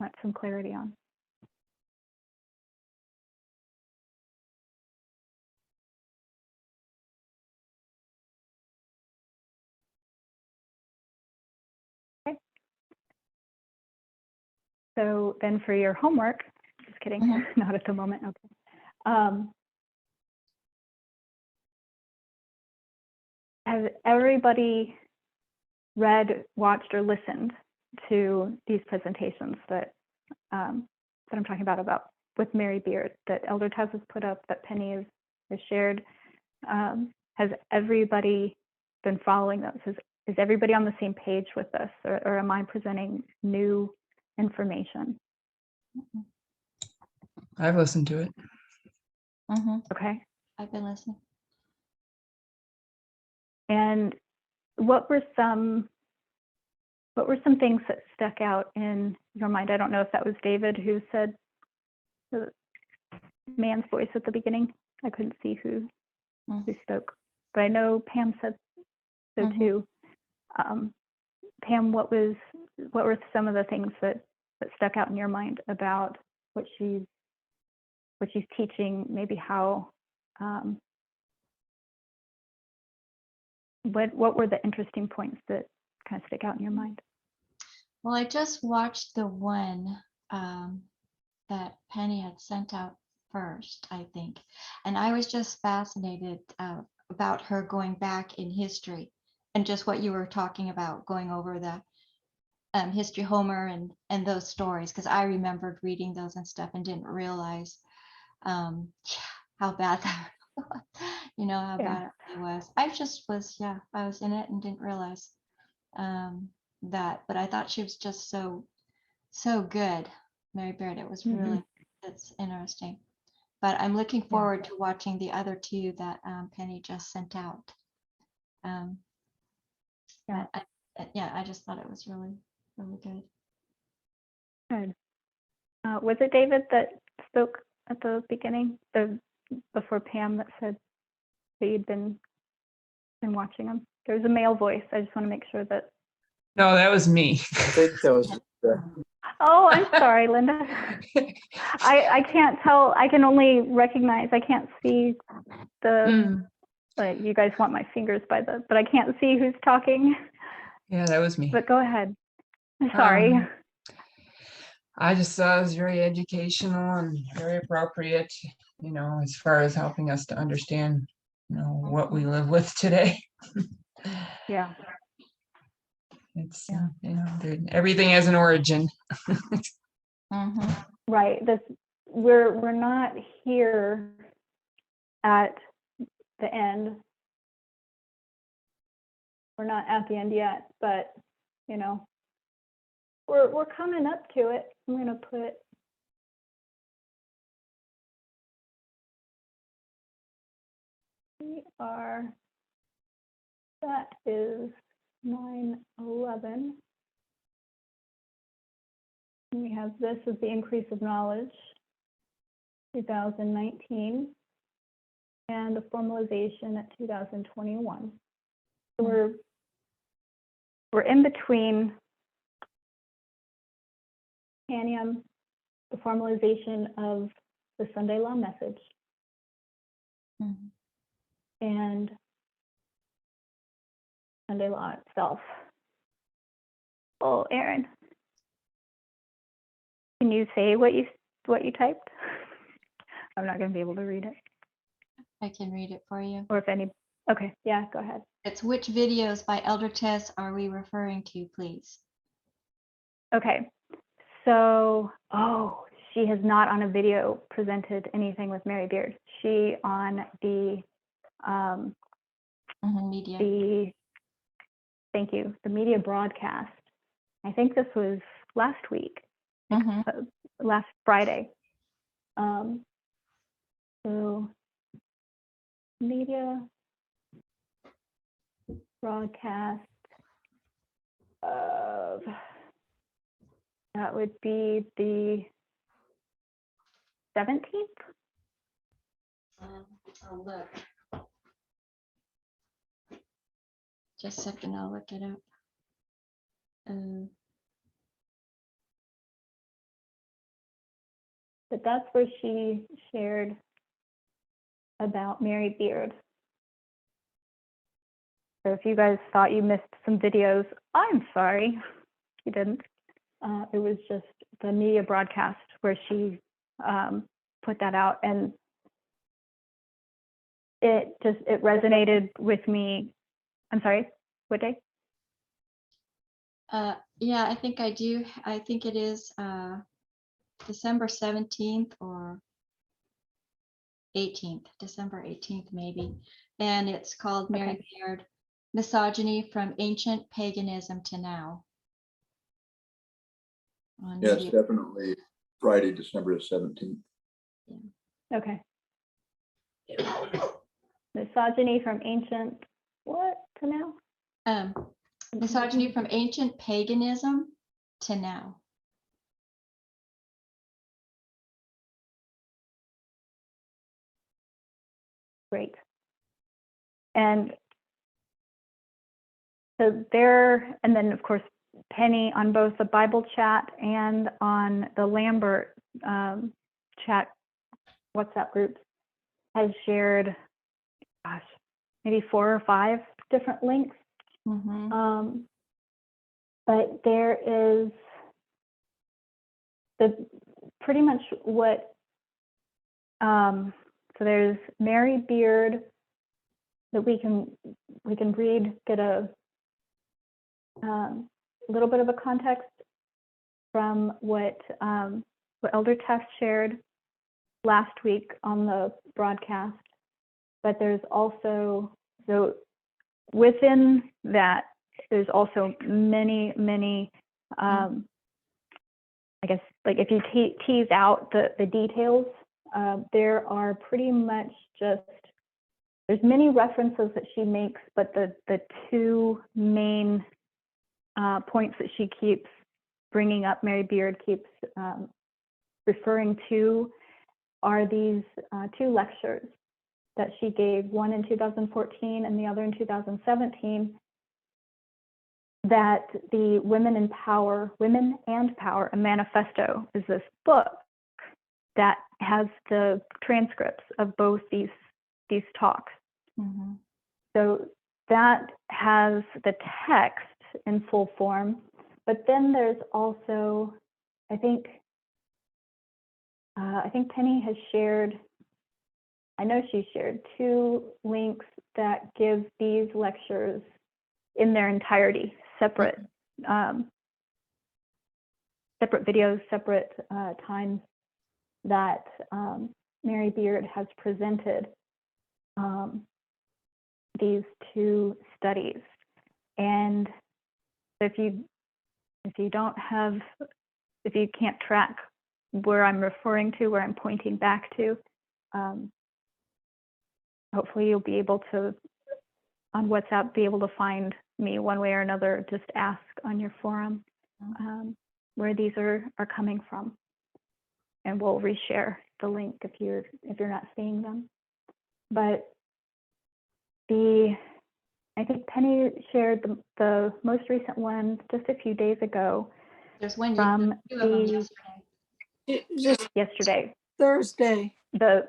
Speaker 2: want some clarity on? Okay. So then for your homework, just kidding, not at the moment, okay. Has everybody read, watched, or listened to these presentations that I'm talking about with Mary Beard, that Elder Taz has put up, that Penny has shared? Has everybody been following those? Is everybody on the same page with this, or am I presenting new information?
Speaker 5: I've listened to it.
Speaker 2: Okay.
Speaker 1: I've been listening.
Speaker 2: And what were some things that stuck out in your mind? I don't know if that was David who said the man's voice at the beginning. I couldn't see who spoke, but I know Pam said so too. Pam, what were some of the things that stuck out in your mind about what she's teaching? Maybe how what were the interesting points that kind of stick out in your mind?
Speaker 1: Well, I just watched the one that Penny had sent out first, I think. And I was just fascinated about her going back in history and just what you were talking about, going over the history, Homer and those stories, because I remembered reading those and stuff and didn't realize how bad that was, how bad it really was. I was in it and didn't realize that, but I thought she was just so good, Mary Beard. It was really, it's interesting. But I'm looking forward to watching the other two that Penny just sent out. I just thought it was really, really good.
Speaker 2: Good. Was it David that spoke at the beginning? The before Pam that said that you'd been watching them. There's a male voice. I just want to make sure that.
Speaker 5: No, that was me.
Speaker 4: I think that was.
Speaker 2: Oh, I'm sorry, Linda. I can't tell. I can only recognize. I can't see the. But you guys want my fingers by the. But I can't see who's talking.
Speaker 5: Yeah, that was me.
Speaker 2: But go ahead. Sorry.
Speaker 5: I just thought it was very educational and very appropriate, as far as helping us to understand, what we live with today.
Speaker 2: Yeah.
Speaker 5: It's, everything has an origin.
Speaker 2: Right. We're not here at the end. We're not at the end yet, but we're coming up to it. I'm gonna put that is 9/11. And we have this as the increase of knowledge, 2019, and the formalization at 2021. So we're in between Panium, the formalization of the Sunday Law message, and Sunday Law itself. Oh, Aaron, can you say what you typed? I'm not going to be able to read it.
Speaker 1: I can read it for you.
Speaker 2: Or if any. Okay, yeah, go ahead.
Speaker 1: It's which videos by Elder Tess are we referring to, please?
Speaker 2: Okay, so, she has not on a video presented anything with Mary Beard. She on the
Speaker 1: Media.
Speaker 2: Thank you, the media broadcast. I think this was last week, last Friday. So media broadcast of, that would be the 17th?
Speaker 1: I'll look. Just a second, I'll look it up.
Speaker 2: But that's where she shared about Mary Beard. So if you guys thought you missed some videos, I'm sorry, you didn't. It was just the media broadcast where she put that out, and it resonated with me. I'm sorry, what day?
Speaker 1: Yeah, I think I do. I think it is December 17th or 18th, December 18th maybe. And it's called Mary Beard, Misogyny from Ancient Paganism to Now.
Speaker 6: Yes, definitely Friday, December 17th.
Speaker 1: Yeah.
Speaker 2: Okay. Misogyny from ancient, what to now?
Speaker 1: Misogyny from Ancient Paganism to Now.
Speaker 2: Great. And so there, and then of course, Penny on both the Bible chat and on the Lambert chat WhatsApp groups has shared, gosh, maybe 4 or 5 different links. But there is pretty much what, so there's Mary Beard that we can read, get a little bit of a context from what Elder Tess shared last week on the broadcast. But there's also, so within that, there's also many, I guess, like if you tease out the details, there are pretty much just, there's many references that she makes, but the 2 main points that she keeps bringing up, Mary Beard keeps referring to, are these two lectures that she gave, one in 2014 and the other in 2017, that the Women and Power, a Manifesto, is this book that has the transcripts of both these talks.
Speaker 1: Mhm.
Speaker 2: So that has the text in full form, but then there's also, I think Penny has shared, I know she shared 2 links that give these lectures in their entirety, separate videos, separate times that Mary Beard has presented these 2 studies. And if you can't track where I'm referring to, where I'm pointing back to, hopefully you'll be able to, on WhatsApp, be able to find me one way or another. Just ask on your forum where these are coming from, and we'll reshare the link if you're not seeing them. But I think Penny shared the most recent one just a few days ago.
Speaker 1: There's one
Speaker 2: From
Speaker 1: you have on
Speaker 2: the
Speaker 1: yesterday.
Speaker 2: yesterday,
Speaker 7: Thursday.
Speaker 2: the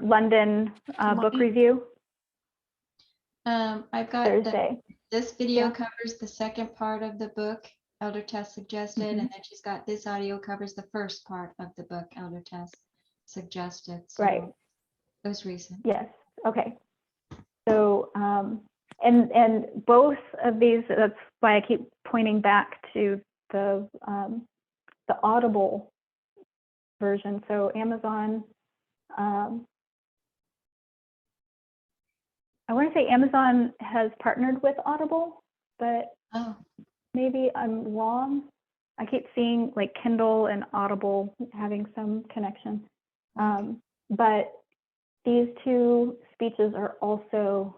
Speaker 2: London book
Speaker 7: Monday.
Speaker 2: review,
Speaker 1: I've got
Speaker 2: Thursday.
Speaker 1: this video
Speaker 2: Yeah.
Speaker 1: covers the second part of the book Elder Tess suggested, and then she's got this audio covers the first part of the book Elder Tess suggested. So
Speaker 2: Right.
Speaker 1: it was recent.
Speaker 2: Yes. Okay. So and both of these, that's why I keep pointing back to the Audible version. So Amazon, I want to say Amazon has partnered with Audible, but
Speaker 1: Oh,
Speaker 2: maybe I'm wrong. I keep seeing like Kindle and Audible having some connection. But these 2 speeches are also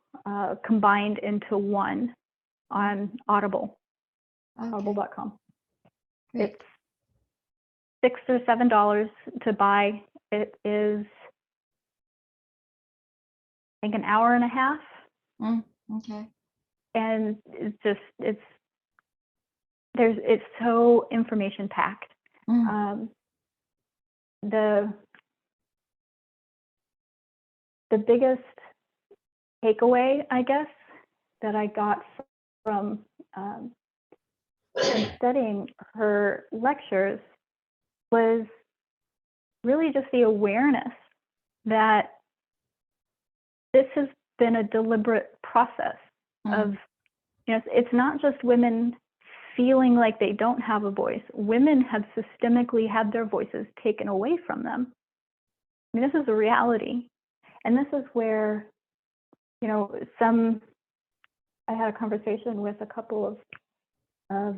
Speaker 2: combined into one on Audible,
Speaker 1: okay.
Speaker 2: audible.com.
Speaker 1: Great.
Speaker 2: It's $6 or $7 to buy. It is, I think, an hour and a half.
Speaker 1: Okay.
Speaker 2: And it's so information packed. The biggest takeaway, I guess, that I got from studying her lectures was really just the awareness that this has been a deliberate process of, it's not just women feeling like they don't have a voice. Women have systemically had their voices taken away from them. I mean, this is a reality. And this is where, I had a conversation with a couple of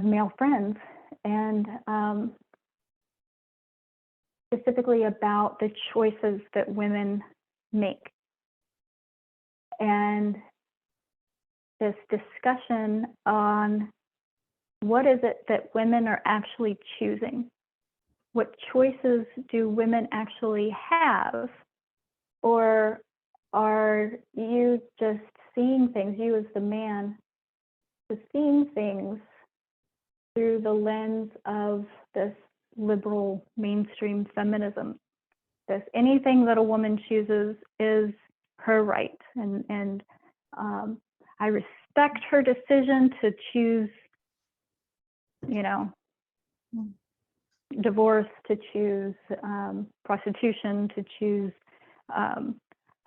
Speaker 2: male friends, and specifically about the choices that women make. And this discussion on what is it that women are actually choosing? What choices do women actually have? Or are you just seeing things, you as the man, just seeing things through the lens of this liberal mainstream feminism? This anything that a woman chooses is her right, and I respect her decision to choose, divorce, to choose prostitution, to choose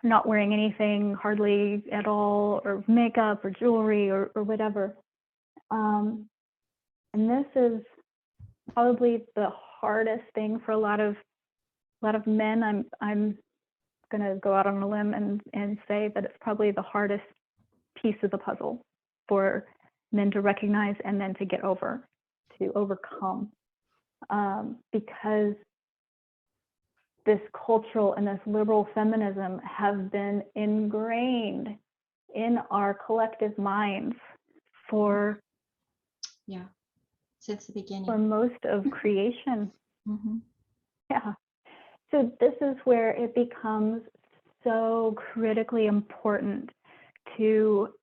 Speaker 2: not wearing anything hardly at all, or makeup or jewelry or whatever. And this is probably the hardest thing for a lot of men. I'm going to go out on a limb and say that it's probably the hardest piece of the puzzle for men to recognize and then to get over, to overcome, because this cultural and this liberal feminism have been ingrained in our collective minds for
Speaker 1: since the
Speaker 2: for
Speaker 1: beginning.
Speaker 2: most of creation.
Speaker 1: Mhm.
Speaker 2: Yeah. So this is where it becomes so critically important to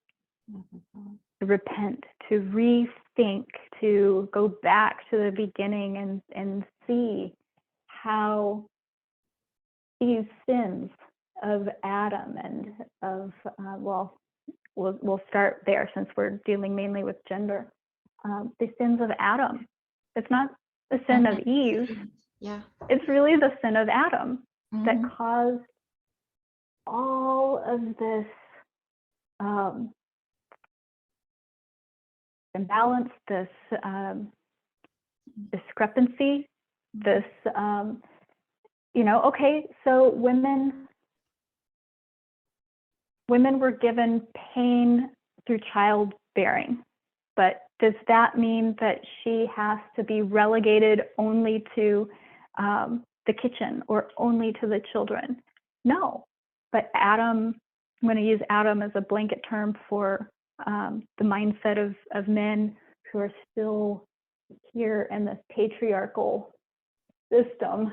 Speaker 2: repent, to rethink, to go back to the beginning and see how these sins of Adam and of, well, we'll start there since we're dealing mainly with gender. The sins of Adam. It's not the sin of Eve.
Speaker 1: Yeah.
Speaker 2: It's really the sin of Adam that
Speaker 1: Mhm.
Speaker 2: caused all of this imbalance, this discrepancy, this, okay, so women were given pain through childbearing, but does that mean that she has to be relegated only to the kitchen or only to the children? No, but Adam, I'm going to use Adam as a blanket term for the mindset of men who are still here in this patriarchal system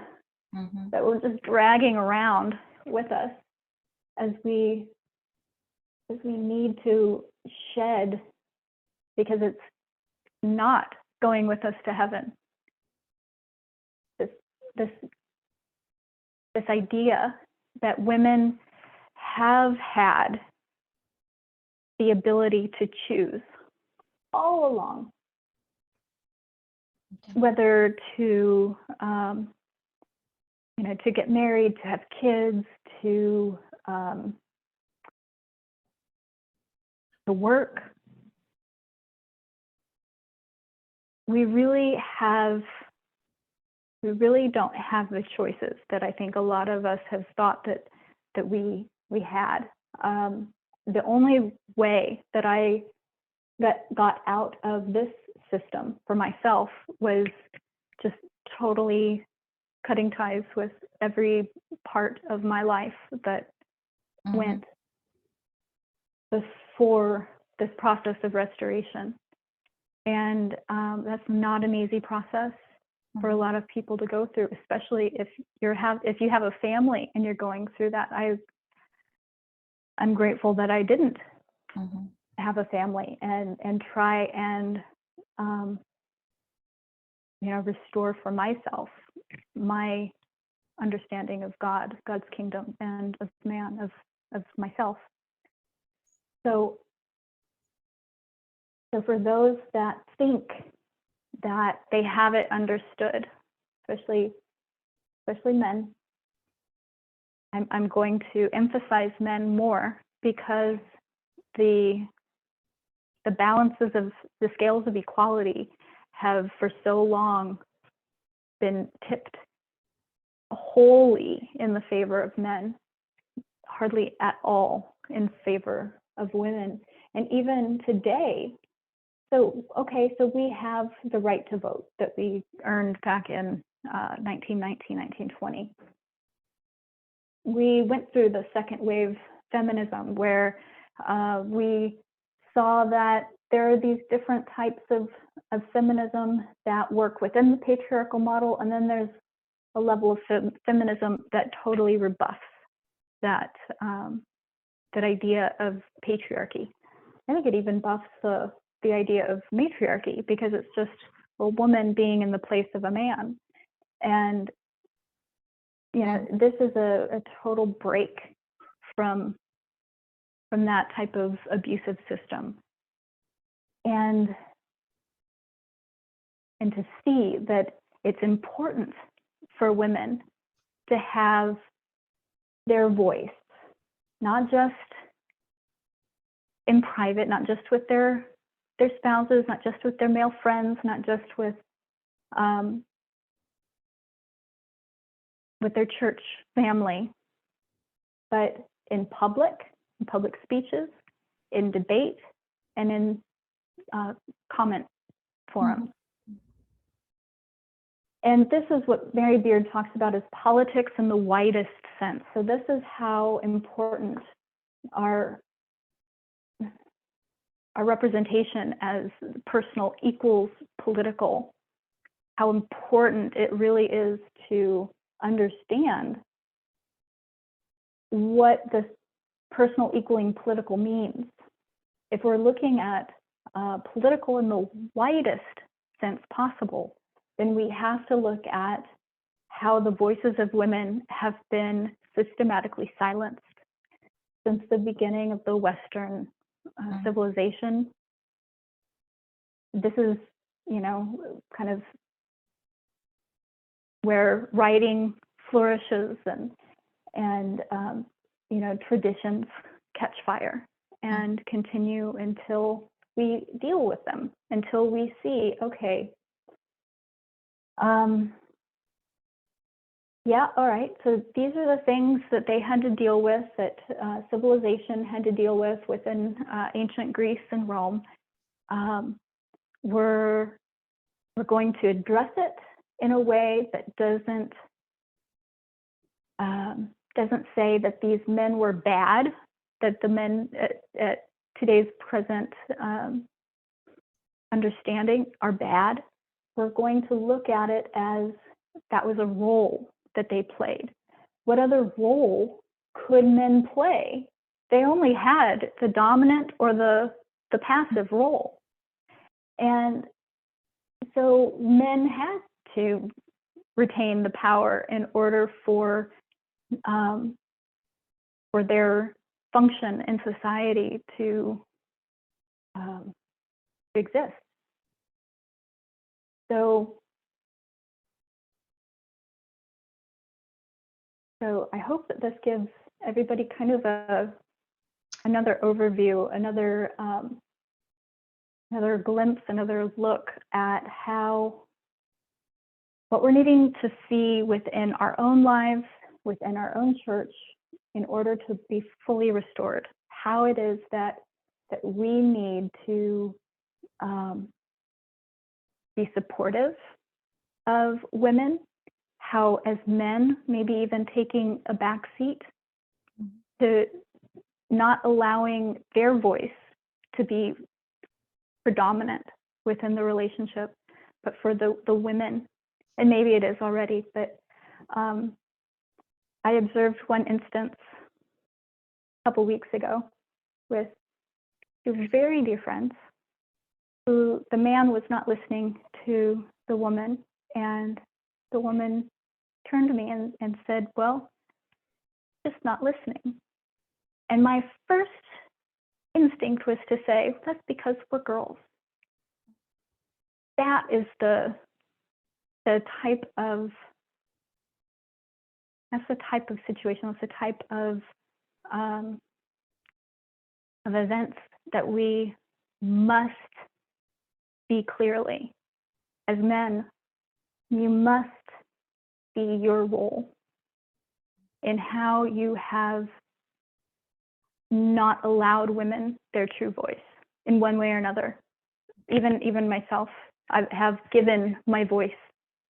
Speaker 1: Mhm.
Speaker 2: that we're just dragging around with us as we need to shed, because it's not going with us to heaven. This idea that women have had the ability to choose all along,
Speaker 1: Okay.
Speaker 2: whether to to get married, to have kids, to work. We really don't have the choices that I think a lot of us have thought that we had. The only way that I got out of this system for myself was just totally cutting ties with every part of my life that
Speaker 1: Mhm.
Speaker 2: went before this process of restoration. And that's not an easy process for a lot of people to go through, especially if you have a family and you're going through that. I'm grateful that I didn't
Speaker 1: Mhm.
Speaker 2: have a family and try and restore for myself my understanding of God's kingdom, and of man, of myself. So for those that think that they have it understood, especially men, I'm going to emphasize men more, because the balances of the scales of equality have for so long been tipped wholly in the favor of men, hardly at all in favor of women. And even today, so we have the right to vote that we earned back in 1919, 1920. We went through the second wave feminism, where we saw that there are these different types of feminism that work within the patriarchal model, and then there's a level of feminism that totally rebuffs that idea of patriarchy. I think it even buffs the idea of matriarchy, because it's just a woman being in the place of a man. And this is a total break from that type of abusive system. And to see that it's important for women to have their voice, not just in private, not just with their spouses, not just with their male friends, not just with their church family, but in public speeches, in debate, and in comment forums. And this is what Mary Beard talks about as politics in the widest sense. So this is how important our our representation as personal equals political, how important it really is to understand what this personal equaling political means. If we're looking at political in the widest sense possible, then we have to look at how the voices of women have been systematically silenced since the beginning of the Western civilization. This is, you know, kind of where writing flourishes and you know, traditions catch fire and continue until we deal with them, until we see, okay, yeah, all right, so these are the things that they had to deal with, that civilization had to deal with within ancient Greece and Rome. We're going to address it in a way that doesn't say that these men were bad, that the men at today's present understanding are bad. We're going to look at it as that was a role that they played. What other role could men play? They only had the dominant or the passive role. And so men had to retain the power in order for their function in society to exist. So I hope that this gives everybody kind of another overview, another glimpse, another look at what we're needing to see within our own lives, within our own church, in order to be fully restored. How it is that we need to be supportive of women, how as men, maybe even taking a back seat to not allowing their voice to be predominant within the relationship, but for the women, and maybe it is already, but I observed one instance a couple weeks ago with two very dear friends who the man was not listening to the woman, and the woman turned to me and said, well, just not listening. And my first instinct was to say, that's because we're girls. That is the type of situation, that's the type of events that we must see clearly. As men, you must see your role in how you have not allowed women their true voice in one way or another. Even myself, I have given my voice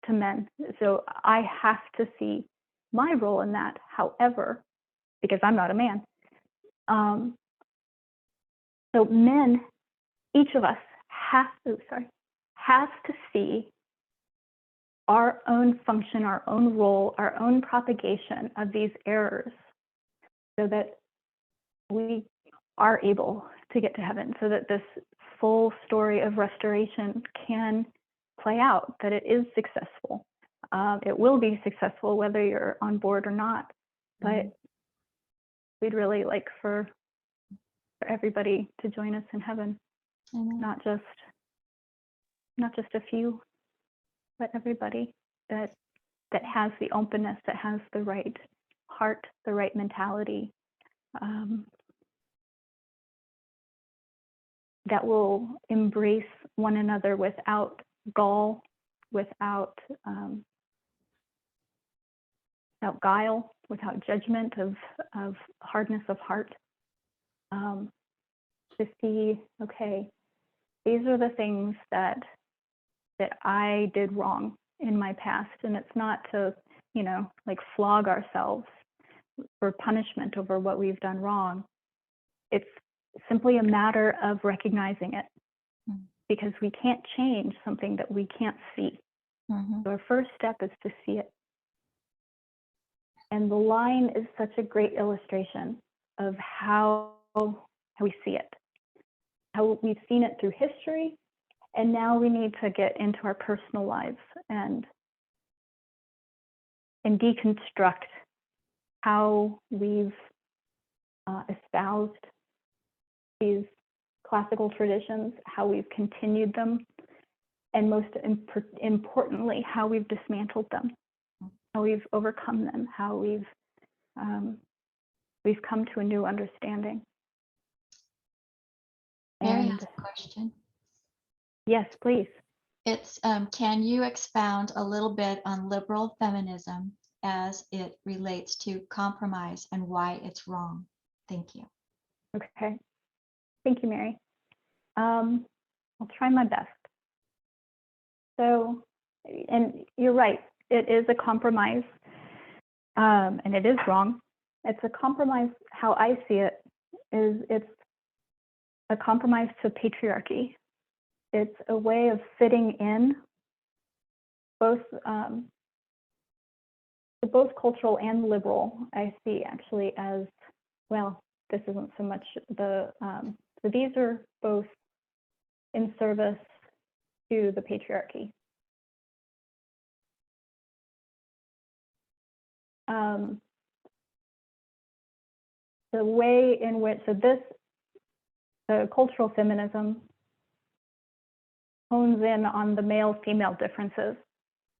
Speaker 2: to men. So I have to see my role in that. However, because I'm not a man. So men, each of us has to see our own function, our own role, our own propagation of these errors, so that we are able to get to heaven, so that this full story of restoration can play out, that it is successful. It will be successful whether you're on board or not, but we'd really like for everybody to join us in heaven.
Speaker 1: Amen.
Speaker 2: Not just a few, but everybody that has the openness, that has the right heart, the right mentality, that will embrace one another without gall, without guile, without judgment of hardness of heart. To see, okay, these are the things that I did wrong in my past, and it's not to, like flog ourselves for punishment over what we've done wrong. It's simply a matter of recognizing it,
Speaker 1: Mm.
Speaker 2: because we can't change something that we can't see.
Speaker 1: Mhm.
Speaker 2: So our first step is to see it. And the line is such a great illustration of how we see it, how we've seen it through history, and now we need to get into our personal lives and deconstruct how we've espoused these classical traditions, how we've continued them, and most importantly, how we've dismantled them, how we've overcome them, how we've come to a new understanding.
Speaker 1: Mary
Speaker 2: And
Speaker 1: has a question.
Speaker 2: yes, please.
Speaker 1: It's can you expound a little bit on liberal feminism as it relates to compromise and why it's wrong? Thank you.
Speaker 2: Okay. Thank you, Mary. I'll try my best. So, and you're right, it is a compromise, and it is wrong. It's a compromise. How I see it is it's a compromise to patriarchy. It's a way of fitting in both cultural and liberal. I see actually as well. This isn't so much the so these are both in service to the patriarchy. The way in which the cultural feminism hones in on the male-female differences,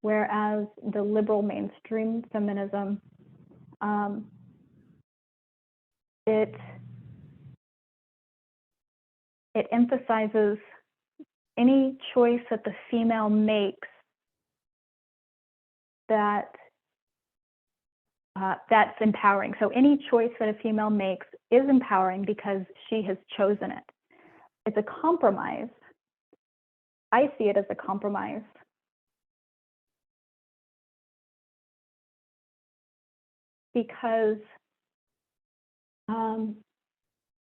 Speaker 2: whereas the liberal mainstream feminism, it emphasizes any choice that the female makes that's empowering. So any choice that a female makes is empowering because she has chosen it. It's a compromise. I see it as a compromise because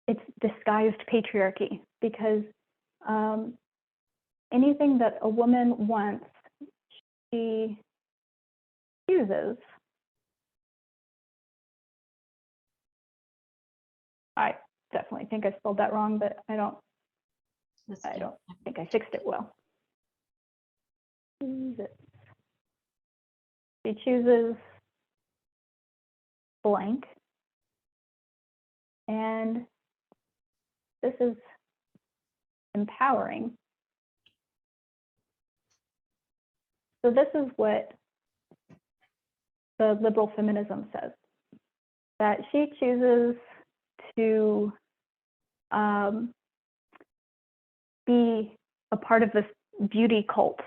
Speaker 2: it's disguised patriarchy, because anything that a woman wants, she chooses. I definitely think I spelled that wrong, but I don't think I fixed it well. She chooses blank, and this is empowering. So this is what the liberal feminism says, that she chooses to be a part of this beauty cult.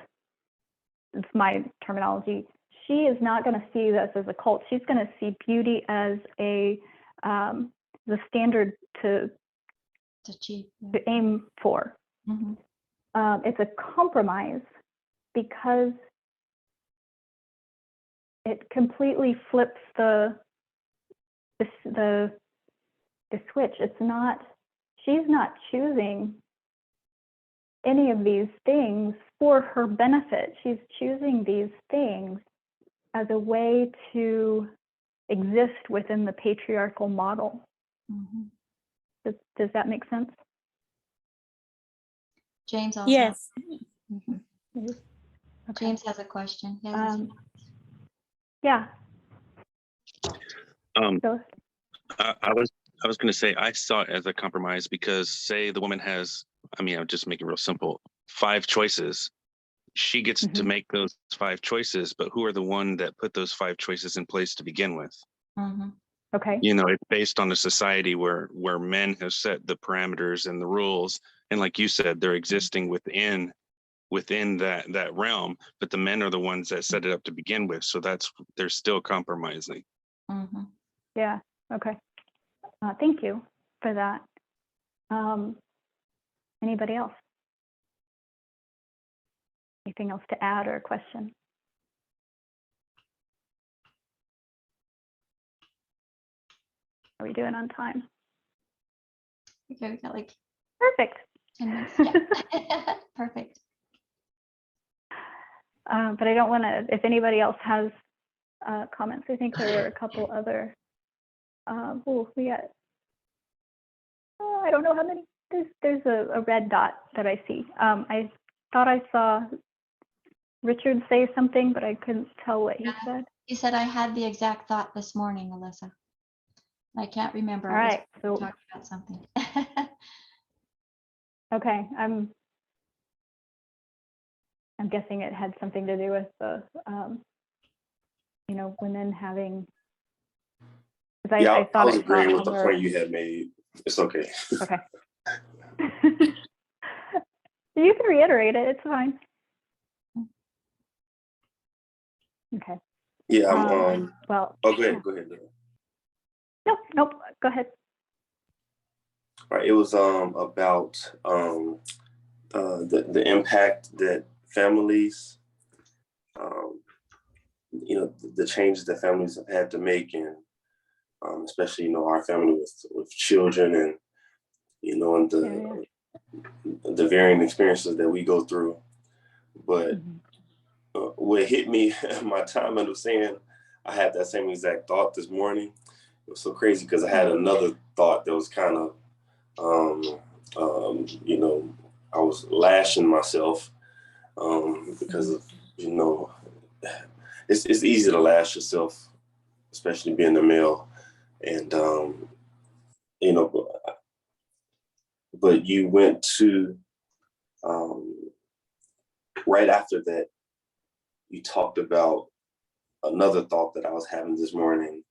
Speaker 2: It's my terminology. She is not going to see this as a cult. She's going to see beauty as the standard to
Speaker 1: achieve.
Speaker 2: to aim for.
Speaker 1: Mm-hmm.
Speaker 2: It's a compromise because it completely flips the switch. It's not, she's not choosing any of these things for her benefit. She's choosing these things as a way to exist within the patriarchal model.
Speaker 1: Mm-hmm.
Speaker 2: Does that make sense?
Speaker 1: James also.
Speaker 7: Yes.
Speaker 1: Mhm.
Speaker 2: Okay.
Speaker 1: James has a question. He has his-
Speaker 2: Yeah.
Speaker 8: I was going to say I saw it as a compromise because say the woman has, I mean, I'll just make it real simple, 5 choices. She gets to make those 5 choices, but who are the one that put those 5 choices in place to begin with?
Speaker 1: Mhm.
Speaker 2: Okay.
Speaker 8: You know, it's based on a society where men have set the parameters and the rules, and like you said, they're existing within that realm, but the men are the ones that set it up to begin with, so they're still compromising.
Speaker 1: Mhm.
Speaker 2: Yeah. Okay. Thank you for that. Anybody else? Anything else to add or a question? Are we doing on time?
Speaker 1: Okay, we got like
Speaker 2: Perfect.
Speaker 1: 10 minutes. Yeah. Perfect.
Speaker 2: But I don't want to, if anybody else has comments, I think there were a couple other, we got, I don't know how many, there's a red dot that I see. I thought I saw Richard say something, but I couldn't tell what he said.
Speaker 1: He said, I had the exact thought this morning, Alyssa. I can't remember.
Speaker 2: All
Speaker 1: It was
Speaker 2: right, so,
Speaker 1: talking about something.
Speaker 2: okay, I'm guessing it had something to do with the, women having, because
Speaker 7: Yeah,
Speaker 2: I
Speaker 7: I
Speaker 2: thought
Speaker 7: was
Speaker 2: I saw
Speaker 7: agreeing with the
Speaker 2: other-
Speaker 7: point you had made. It's okay.
Speaker 2: Okay. You can reiterate it, it's fine. Okay.
Speaker 7: Yeah, I'm
Speaker 2: Well.
Speaker 7: oh, go ahead. Go ahead.
Speaker 2: Nope, go ahead.
Speaker 7: All right, it was about the impact that families, the changes that families have had to make, and especially our family with children, and and the varying experiences that we go through. But what hit me my time of saying I had that same exact thought this morning. It was so crazy because I had another thought that was kind of I was lashing myself because of it's easy to lash yourself, especially being a male, and but you went to right after that, you talked about another thought that I was having this morning,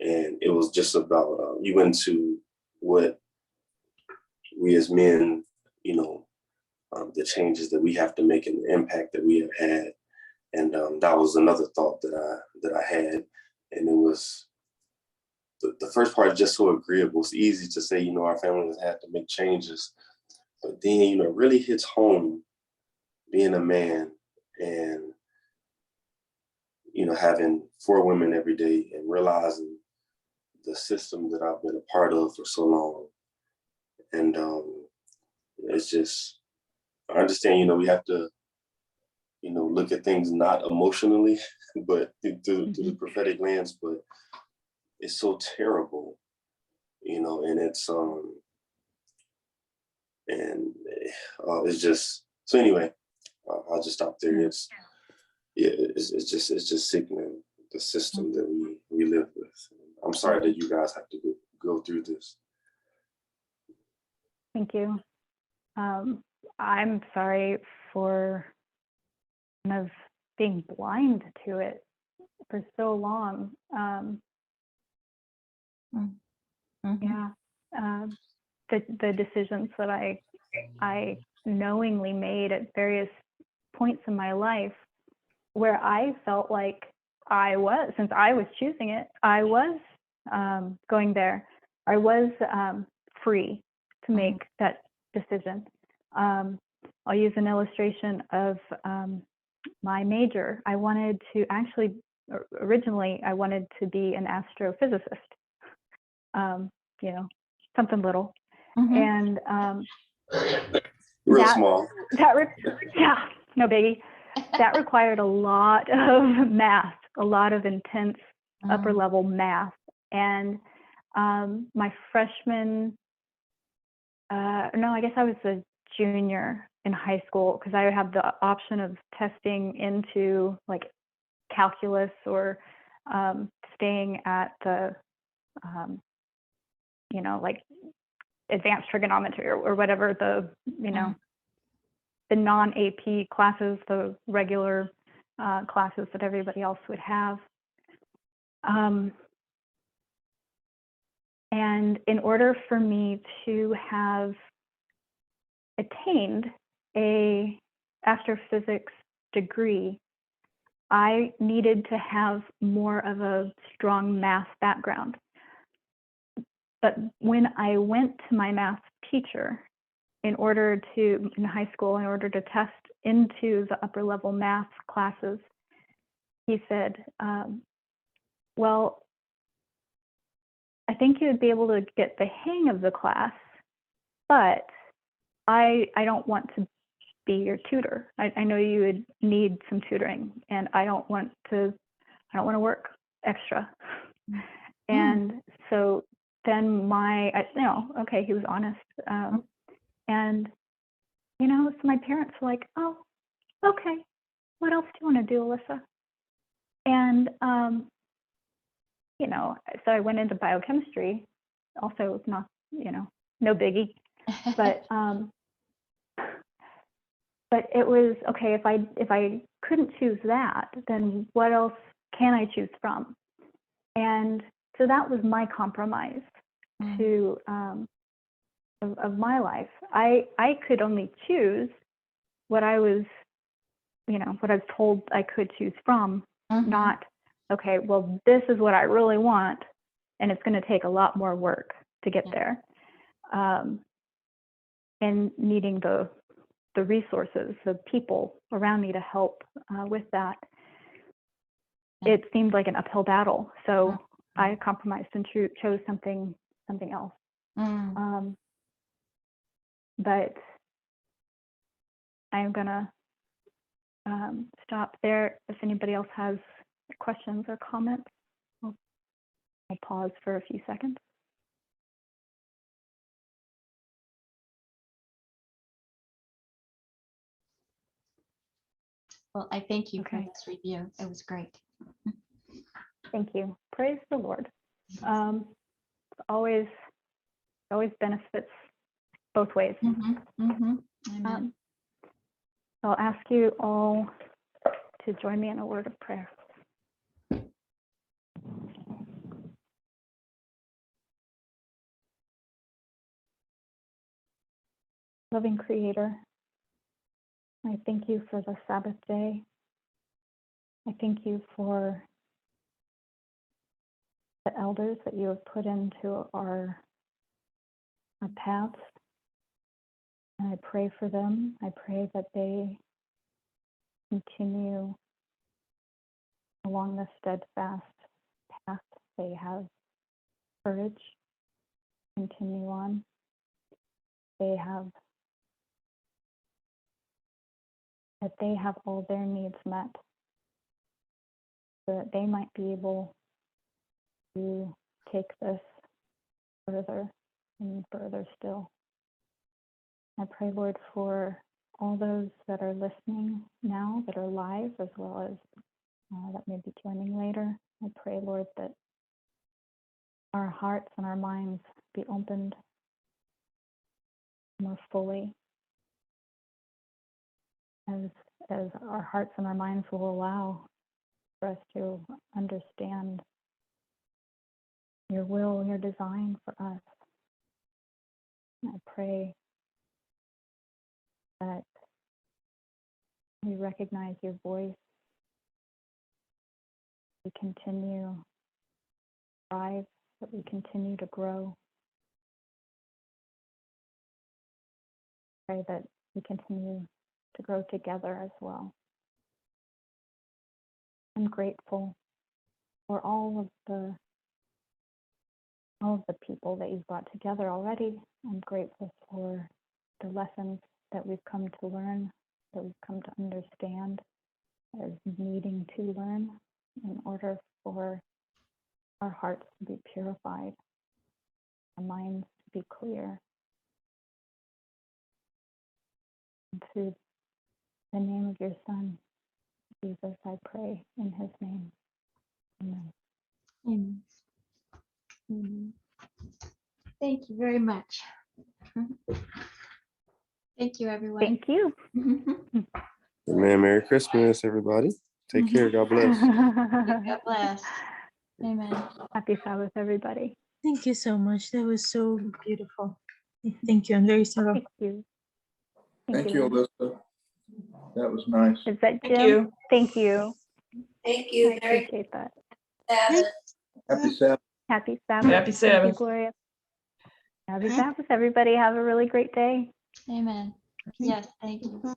Speaker 7: and it was just about you went to what we as men, the changes that we have to make and the impact that we have had, and that was another thought that I had, and it was the first part is just so agreeable. It's easy to say, our family has had to make changes, but then it really hits home being a man and having 4 women every day and realizing the system that I've been a part of for so long. And it's just, I understand, we have to, look at things not emotionally, but through the prophetic lens, but it's so terrible, and it's, it's just, so anyway, I'll just stop there. It's just sickening, the system that we live with. I'm sorry that you guys have to go through this.
Speaker 2: Thank you. I'm sorry for kind of being blind to it for so long. Yeah, the decisions that I knowingly made at various points in my life, where I felt like since I was choosing it, I was going there. I was free to make that decision. I'll use an illustration of my major. I wanted to originally I wanted to be an astrophysicist, something little. And
Speaker 7: real small.
Speaker 2: Yeah, no biggie. That required a lot of math, a lot of intense upper level math. And my freshman, I guess I was a junior in high school, because I would have the option of testing into like calculus or staying at the, like advanced trigonometry or whatever the, the non-AP classes, the regular classes that everybody else would have. And in order for me to have attained a astrophysics degree, I needed to have more of a strong math background. But when I went to my math teacher in high school, in order to test into the upper level math classes, he said, well, I think you would be able to get the hang of the class but I don't want to be your tutor. I know you would need some tutoring, and I don't want to work extra. And so then okay, he was honest. And, so my parents were like, oh, okay, what else do you want to do, Alyssa? And, so I went into biochemistry, also not, no biggie, but it was, okay, if I couldn't choose that, then what else can I choose from? And so that was my compromise to of my life. I could only choose what I was, what I was told I could choose from, not, okay, well, this is what I really want, and it's going to take a lot more work to get there. And needing the resources, the people around me to help with that. It seemed like an uphill battle. So I compromised and chose something else. But I'm gonna stop there. If anybody else has questions or comments, I'll pause for a few seconds.
Speaker 1: Well, I thank you for
Speaker 2: Okay.
Speaker 1: this review. It was great.
Speaker 2: Thank you. Praise the Lord. Always benefits both ways.
Speaker 1: Amen.
Speaker 2: I'll ask you all to join me in a word of prayer. Loving Creator, I thank you for the Sabbath day. I thank you for the elders that you have put into our paths. And I pray for them. I pray that they continue along the steadfast path they have courage, continue on. That they have all their needs met, so that they might be able to take this further and further still. I pray, Lord, for all those that are listening now, that are live, as well as that may be joining later. I pray, Lord, that our hearts and our minds be opened more fully, as our hearts and our minds will allow for us to understand your will and your design for us. And I pray that we recognize your voice, we continue to thrive, that we continue to grow. Pray that we continue to grow together as well. I'm grateful for all of the people that you've brought together already. I'm grateful for the lessons that we've come to learn, that we've come to understand as needing to learn in order for our hearts to be purified, our minds to be clear. And through the name of your Son, Jesus, I pray in his name. Amen.
Speaker 1: Amen. Thank you very much. Thank you, everyone.
Speaker 2: Thank you.
Speaker 7: Amen. Merry Christmas, everybody. Take care. God bless.
Speaker 1: God bless. Amen.
Speaker 2: Happy Sabbath, everybody.
Speaker 9: Thank you so much. That was so beautiful. Thank you. I'm very sorry.
Speaker 2: Thank you.
Speaker 6: Thank you, Alyssa. That was nice.
Speaker 2: Is that Jim?
Speaker 5: Thank you.
Speaker 2: Thank you.
Speaker 3: Thank you.
Speaker 2: I appreciate that.
Speaker 6: Happy Sabbath.
Speaker 2: Happy Sabbath.
Speaker 5: Happy
Speaker 2: Thank you,
Speaker 5: Sabbath.
Speaker 2: Gloria. Happy Sabbath, everybody. Have a really great day.
Speaker 1: Amen. Yes, thank you.